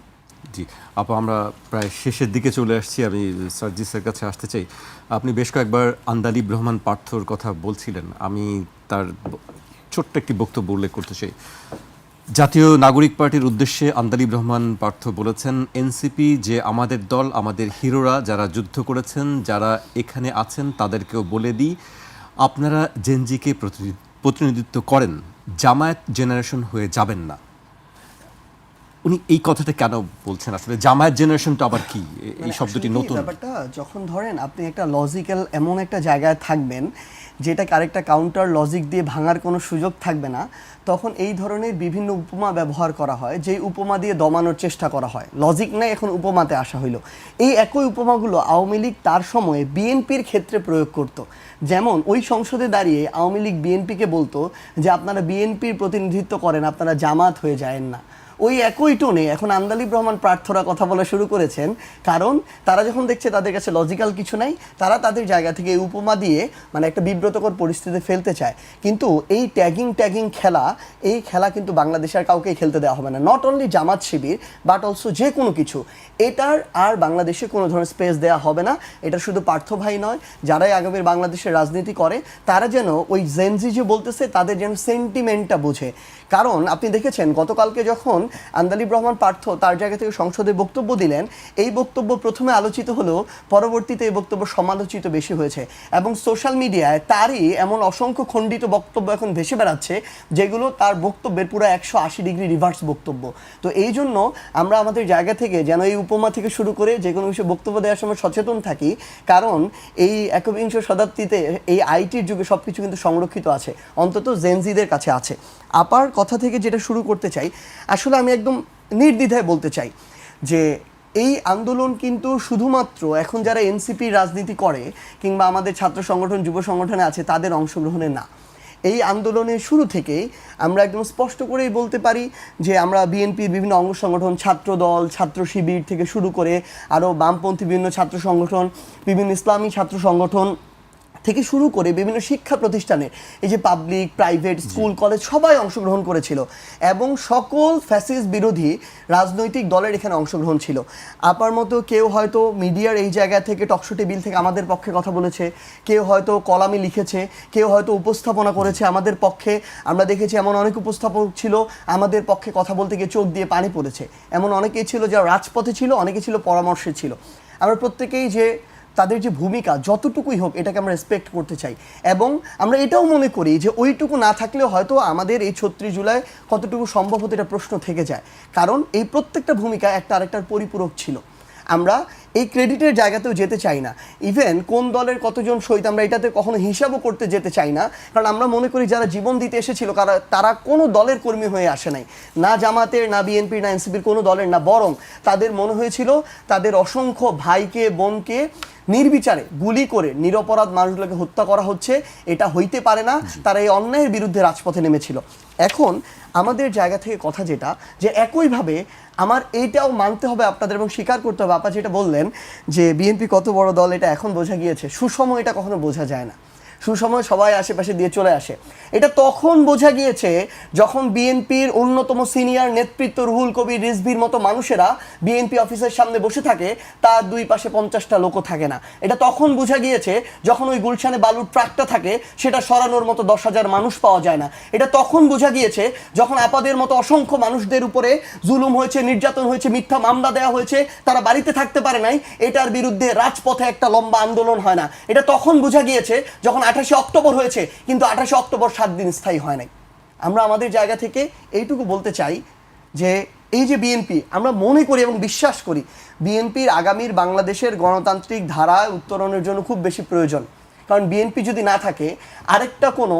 জি আপা, আমরা প্রায় শেষের দিকে চলে আসছি, আমি সার্জিসের কাছে আসতে চাই। আপনি বেশ কয়েকবার আন্দালিব রহমান পার্থর কথা বলছিলেন, আমি তার ছোট্ট একটি বক্তব্য উল্লেখ করতে চাই। জাতীয় নাগরিক পার্টির উদ্দেশ্যে আন্দালিব রহমান পার্থ বলেছেন, এনসিপি যে আমাদের দল, আমাদের হিরোরা যারা যুদ্ধ করেছেন, যারা এখানে আছেন তাদেরকেও বলে দিই, আপনারা জেনজিকে প্রতিনিধিত্ব করেন, জামায়াত জেনারেশন হয়ে যাবেন না। উনি এই কথাটা কেন বলছেন? আসলে জামায়াত জেনারেশনটা আবার কি? এই শব্দটি নতুন ব্যাপারটা। যখন ধরেন আপনি একটা লজিক্যাল এমন একটা জায়গায় থাকবেন যেটাকে আরেকটা কাউন্টার লজিক দিয়ে ভাঙার কোনো সুযোগ থাকবে না, তখন এই ধরনের বিভিন্ন উপমা ব্যবহার করা হয়, যেই উপমা দিয়ে দমানোর চেষ্টা করা হয়। লজিক নেই, এখন উপমাতে আসা হইল। এই একই উপমাগুলো আওয়ামী লীগ তার সময়ে বিএনপির ক্ষেত্রে প্রয়োগ করত। যেমন ওই সংসদে দাঁড়িয়ে আওয়ামী লীগ বিএনপিকে বলতো যে আপনারা বিএনপির প্রতিনিধিত্ব করেন, আপনারা জামাত হয়ে যায়েন না। ওই একই টোনে এখন আন্দালিব রহমান প্রার্থরা কথা বলা শুরু করেছেন, কারণ তারা যখন দেখছে তাদের কাছে লজিক্যাল কিছু নাই, তারা তাদের জায়গা থেকে এই উপমা দিয়ে মানে একটা বিব্রতকর পরিস্থিতিতে ফেলতে চায়। কিন্তু এই ট্যাগিং খেলা, এই খেলা কিন্তু বাংলাদেশের কাউকেই খেলতে দেওয়া হবে না। Not only Jamaat Shibir, but also যে কোনো কিছু, এটার আর বাংলাদেশে কোনো ধরনের স্পেস দেওয়া হবে না। এটা শুধু পার্থ ভাই নয়, যারাই আগামীর বাংলাদেশের রাজনীতি করে তারা যেন ওই জেনজি যে বলতেছে তাদের যেন সেন্টিমেন্টটা বোঝে। কারণ আপনি দেখেছেন গতকালকে যখন আন্দালিব রহমান পার্থ তার জায়গা থেকে সংসদে বক্তব্য দিলেন, এই বক্তব্য প্রথমে আলোচিত হলেও পরবর্তীতে এই বক্তব্য সমালোচিত বেশি হয়েছে এবং সোশ্যাল মিডিয়ায় তারই এমন অসংখ্য খণ্ডিত বক্তব্য এখন ভেসে বেড়াচ্ছে যেগুলো তার বক্তব্যের পুরো 180 ডিগ্রি রিভার্স বক্তব্য। তো এই জন্য আমরা আমাদের জায়গা থেকে যেন এই উপমা থেকে শুরু করে যে কোনো বিষয়ে বক্তব্য দেওয়ার সময় সচেতন থাকি, কারণ এই একবিংশ শতাব্দীতে এই আইটির যুগে সব কিছু কিন্তু সংরক্ষিত আছে, অন্তত জেনজিদের কাছে আছে। আপার কথা থেকে যেটা শুরু করতে চাই, আসলে আমি একদম নির্দ্বিধায় বলতে চাই যে এই আন্দোলন কিন্তু শুধুমাত্র এখন যারা এনসিপি রাজনীতি করে কিংবা আমাদের ছাত্র সংগঠন যুব সংগঠনে আছে তাদের অংশগ্রহণে না। এই আন্দোলনের শুরু থেকেই আমরা একদম স্পষ্ট করেই বলতে পারি যে আমরা বিএনপির বিভিন্ন অঙ্গ সংগঠন, ছাত্র দল, ছাত্র শিবির থেকে শুরু করে আরও বামপন্থী বিভিন্ন ছাত্র সংগঠন, বিভিন্ন ইসলামী ছাত্র সংগঠন থেকে শুরু করে বিভিন্ন শিক্ষা প্রতিষ্ঠানে এই যে পাবলিক, প্রাইভেট, স্কুল, কলেজ সবাই অংশগ্রহণ করেছিল এবং সকল ফ্যাসিস্ট বিরোধী রাজনৈতিক দলের এখানে অংশগ্রহণ ছিল। আপার মতো কেউ হয়তো মিডিয়ার এই জায়গা থেকে টকশো টেবিল থেকে আমাদের পক্ষে কথা বলেছে, কেউ হয়তো কলামে লিখেছে, কেউ হয়তো উপস্থাপনা করেছে আমাদের পক্ষে। আমরা দেখেছি এমন অনেক উপস্থাপক ছিল আমাদের পক্ষে কথা বলতে গিয়ে চোখ দিয়ে পানি পড়েছে, এমন অনেকেই ছিল যারা রাজপথে ছিল, অনেকে ছিল পরামর্শে ছিল। আমরা প্রত্যেকেই যে তাদের যে ভূমিকা যতটুকুই হোক এটাকে আমরা রেসপেক্ট করতে চাই এবং আমরা এটাও মনে করি যে ওইটুকু না থাকলেও হয়তো আমাদের এই 36 জুলাই কতটুকু সম্ভব হতে এটা প্রশ্ন থেকে যায়, কারণ এই প্রত্যেকটা ভূমিকা একটা আরেকটার পরিপূরক ছিল। আমরা এই ক্রেডিটের জায়গাতেও যেতে চাই না, ইভেন কোন দলের কতজন শহীদ আমরা এটাতে কখনো হিসাবও করতে যেতে চাই না, কারণ আমরা মনে করি যারা জীবন দিতে এসেছিল তারা কোনো দলের কর্মী হয়ে আসে নাই, না জামাতের, না বিএনপির, না এনসিপির কোনো দলের না, বরং তাদের মনে হয়েছিল তাদের অসংখ্য ভাইকে বোনকে নির্বিচারে গুলি করে নিরপরাধ মানুষগুলোকে হত্যা করা হচ্ছে, এটা হইতে পারে না, তারা এই অন্যায়ের বিরুদ্ধে রাজপথে নেমেছিল। এখন আমাদের জায়গা থেকে কথা যেটা, যে একইভাবে আমার এইটাও মানতে হবে আপনাদের এবং স্বীকার করতে হবে, আপা যেটা বললেন যে বিএনপি কত বড় দল এটা এখন বোঝা গিয়েছে, সুসময় এটা কখনো বোঝা যায় না। সুসময় সবাই আশেপাশে দিয়ে চলে আসে, এটা তখন বোঝা গিয়েছে যখন বিএনপির অন্যতম সিনিয়র নেতৃত্ব রুহুল কবির রিজভির মতো মানুষেরা বিএনপি অফিসের সামনে বসে থাকে, তার দুই পাশে 50টা লোকও থাকে না। এটা তখন বোঝা গিয়েছে যখন ওই গুলশানে বালুর ট্রাকটা থাকে, সেটা সরানোর মতো 10,000 মানুষ পাওয়া যায় না। এটা তখন বোঝা গিয়েছে যখন আপাদের মতো অসংখ্য মানুষদের উপরে জুলুম হয়েছে, নির্যাতন হয়েছে, মিথ্যা মামলা দেওয়া হয়েছে, তারা বাড়িতে থাকতে পারে নাই, এটার বিরুদ্ধে রাজপথে একটা লম্বা আন্দোলন হয় না। এটা তখন বোঝা গিয়েছে যখন 28 অক্টোবর হয়েছে, কিন্তু 28 অক্টোবর 7 দিন স্থায়ী হয় নাই। আমরা আমাদের জায়গা থেকে এইটুকু বলতে চাই যে এই যে বিএনপি, আমরা মনে করি এবং বিশ্বাস করি বিএনপির আগামীর বাংলাদেশের গণতান্ত্রিক ধারায় উত্তরণের জন্য খুব বেশি প্রয়োজন, কারণ বিএনপি যদি না থাকে আরেকটা কোনো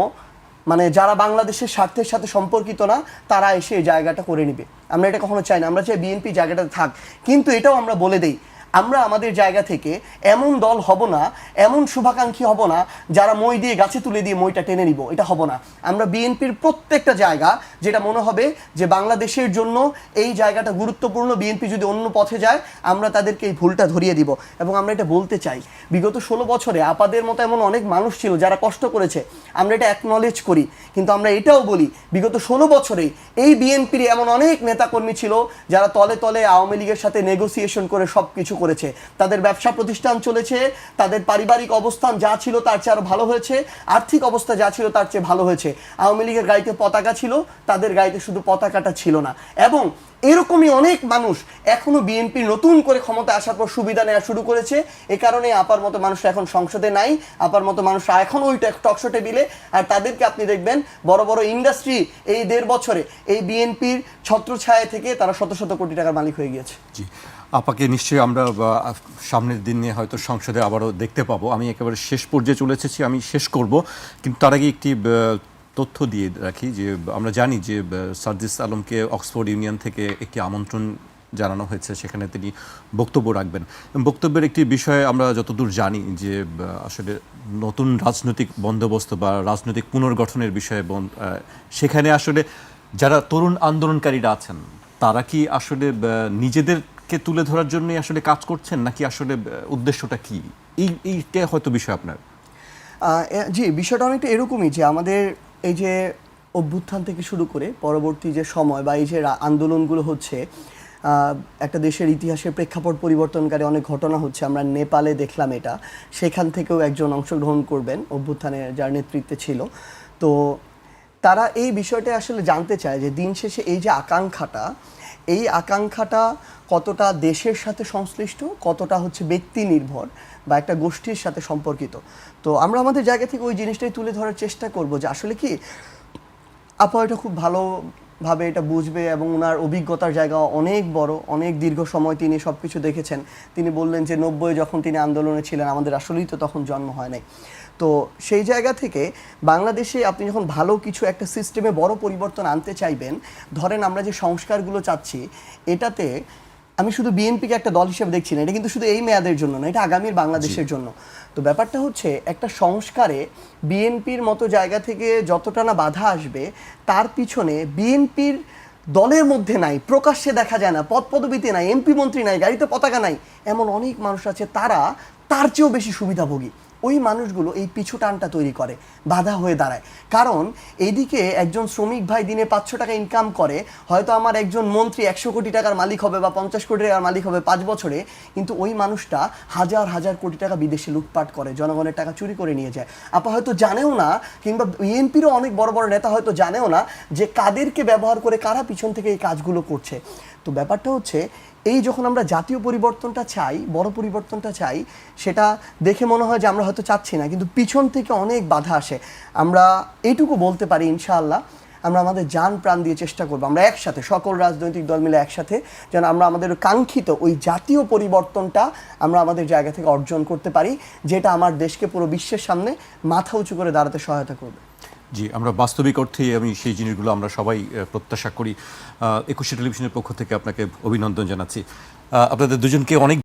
যারা বাংলাদেশের স্বার্থের সাথে সম্পর্কিত না তারা এসে এই জায়গাটা করে নিবে। আমরা এটা কখনো চাই না, আমরা চাই বিএনপি জায়গাটাতে থাক। কিন্তু এটাও আমরা বলে দেই, আমরা আমাদের জায়গা থেকে এমন দল হব না, এমন শুভাকাঙ্ক্ষী হব না যারা মই দিয়ে গাছে তুলে দিয়ে মইটা টেনে নিব, এটা হব না। আমরা বিএনপির প্রত্যেকটা জায়গা যেটা মনে হবে যে বাংলাদেশের জন্য এই জায়গাটা গুরুত্বপূর্ণ, বিএনপি যদি অন্য পথে যায় আমরা তাদেরকে এই ভুলটা ধরিয়ে দিব। এবং আমরা এটা বলতে চাই, বিগত 16 বছরে আপাদের মতো এমন অনেক মানুষ ছিল যারা কষ্ট করেছে, আমরা এটা অ্যাকনলেজ করি, কিন্তু আমরা এটাও বলি বিগত 16 বছরেই এই বিএনপির এমন অনেক নেতাকর্মী ছিল যারা তলে তলে আওয়ামী লীগের সাথে নেগোসিয়েশন করে সব কিছু করেছে, তাদের ব্যবসা প্রতিষ্ঠান চলেছে, তাদের পারিবারিক অবস্থান যা ছিল তার চেয়ে আরো ভালো হয়েছে, আর্থিক অবস্থা যা ছিল তার চেয়ে ভালো হয়েছে। আওয়ামী লীগের গাড়িতে পতাকা ছিল, তাদের গাড়িতে শুধু পতাকাটা ছিল না। এবং এরকমই অনেক মানুষ এখনো বিএনপি নতুন করে ক্ষমতা আসার পর সুবিধা নেওয়া শুরু করেছে। এ কারণে আপার মতো মানুষ এখন সংসদে নাই, আপার মতো মানুষরা এখন ওই টকশো টেবিলে, আর তাদেরকে আপনি দেখবেন বড় বড় ইন্ডাস্ট্রি এই 1.5 বছরে এই বিএনপির ছত্রছায়া থেকে তারা শত শত কোটি টাকার মালিক হয়ে গিয়েছে। জি, আপাকে নিশ্চয়ই আমরা সামনের দিনে হয়তো সংসদে আবারও দেখতে পাবো। আমি একেবারে শেষ পর্যায়ে চলে এসেছি, আমি শেষ করব, কিন্তু তার আগে একটি তথ্য দিয়ে রাখি যে আমরা জানি যে সার্জিস আলমকে অক্সফোর্ড ইউনিয়ন থেকে একটি আমন্ত্রণ জানানো হয়েছে, সেখানে তিনি বক্তব্য রাখবেন। বক্তব্যের একটি বিষয়ে আমরা যতদূর জানি যে আসলে নতুন রাজনৈতিক বন্দোবস্ত বা রাজনৈতিক পুনর্গঠনের বিষয়ে সেখানে আসলে যারা তরুণ আন্দোলনকারীরা আছেন তারা কি আসলে নিজেদেরকে তুলে ধরার জন্যই আসলে কাজ করছেন, নাকি আসলে উদ্দেশ্যটা কি, এইটা হয়তো বিষয় আপনার? জি, বিষয়টা অনেকটা এরকমই যে আমাদের এই যে অভ্যুত্থান থেকে শুরু করে পরবর্তী যে সময় বা এই যে আন্দোলনগুলো হচ্ছে, একটা দেশের ইতিহাসের প্রেক্ষাপট পরিবর্তনকারী অনেক ঘটনা হচ্ছে। আমরা নেপালে দেখলাম এটা, সেখান থেকেও একজন অংশগ্রহণ করবেন অভ্যুত্থানে যার নেতৃত্বে ছিল। তো তারা এই বিষয়টা আসলে জানতে চায় যে দিন শেষে এই যে এই আকাঙ্ক্ষাটা কতটা দেশের সাথে সংশ্লিষ্ট, কতটা হচ্ছে ব্যক্তি নির্ভর বা একটা গোষ্ঠীর সাথে সম্পর্কিত। তো আমরা আমাদের জায়গা থেকে ওই জিনিসটাই তুলে ধরার চেষ্টা করব যে আসলে কি আপা এটা খুব ভালোভাবে এটা বুঝবে এবং ওনার অভিজ্ঞতার জায়গা অনেক বড়, অনেক দীর্ঘ সময় তিনি সব কিছু দেখেছেন। তিনি বললেন যে 90 যখন তিনি আন্দোলনে ছিলেন, আমাদের আসলেই তো তখন জন্ম হয় নাই। তো সেই জায়গা থেকে বাংলাদেশে আপনি যখন ভালো কিছু একটা সিস্টেমে বড় পরিবর্তন আনতে চাইবেন, ধরেন আমরা যে সংস্কারগুলো চাচ্ছি, এটাতে আমি শুধু বিএনপিকে একটা দল হিসেবে দেখছি না, এটা কিন্তু শুধু এই মেয়াদের জন্য না, এটা আগামীর বাংলাদেশের জন্য। তো ব্যাপারটা হচ্ছে একটা সংস্কারে বিএনপির মতো জায়গা থেকে যতটা না বাধা আসবে, তার পিছনে বিএনপির দলের মধ্যে নাই, প্রকাশ্যে দেখা যায় না, পদ পদবিতে নাই, এমপি মন্ত্রী নাই, গাড়িতে পতাকা নাই, এমন অনেক মানুষ আছে, তারা তার চেয়েও বেশি সুবিধাভোগী। ওই মানুষগুলো এই পিছু টানটা তৈরি করে, বাধা হয়ে দাঁড়ায়। কারণ এইদিকে একজন শ্রমিক ভাই দিনে 500 টাকা ইনকাম করে, হয়তো আমার একজন মন্ত্রী 100 কোটি টাকার মালিক হবে বা 50 কোটি টাকার মালিক হবে 5 বছরে, কিন্তু ওই মানুষটা হাজার হাজার কোটি টাকা বিদেশে লুটপাট করে, জনগণের টাকা চুরি করে নিয়ে যায়। আপা হয়তো জানেও না, কিংবা বিএনপিরও অনেক বড় বড় নেতা হয়তো জানেও না যে কাদেরকে ব্যবহার করে কারা পিছন থেকে এই কাজগুলো করছে। তো ব্যাপারটা হচ্ছে এই যখন আমরা জাতীয় পরিবর্তনটা চাই, বড় পরিবর্তনটা চাই, সেটা দেখে মনে হয় যে আমরা হয়তো চাচ্ছি না, কিন্তু পিছন থেকে অনেক বাধা আসে। আমরা এইটুকু বলতে পারি ইনশাআল্লাহ আমরা আমাদের জান প্রাণ দিয়ে চেষ্টা করবো, আমরা একসাথে সকল রাজনৈতিক দল মিলে একসাথে যেন আমরা আমাদের কাঙ্ক্ষিত ওই জাতীয় পরিবর্তনটা আমরা আমাদের জায়গা থেকে অর্জন করতে পারি, যেটা আমার দেশকে পুরো বিশ্বের সামনে মাথা উঁচু করে দাঁড়াতে সহায়তা করবে। জি, আমরা বাস্তবিক অর্থেই আমি সেই জিনিসগুলো আমরা সবাই প্রত্যাশা করি। 21শে টেলিভিশনের পক্ষ থেকে আপনাকে অভিনন্দন জানাচ্ছি। আপনাদের দুজনকে অনেক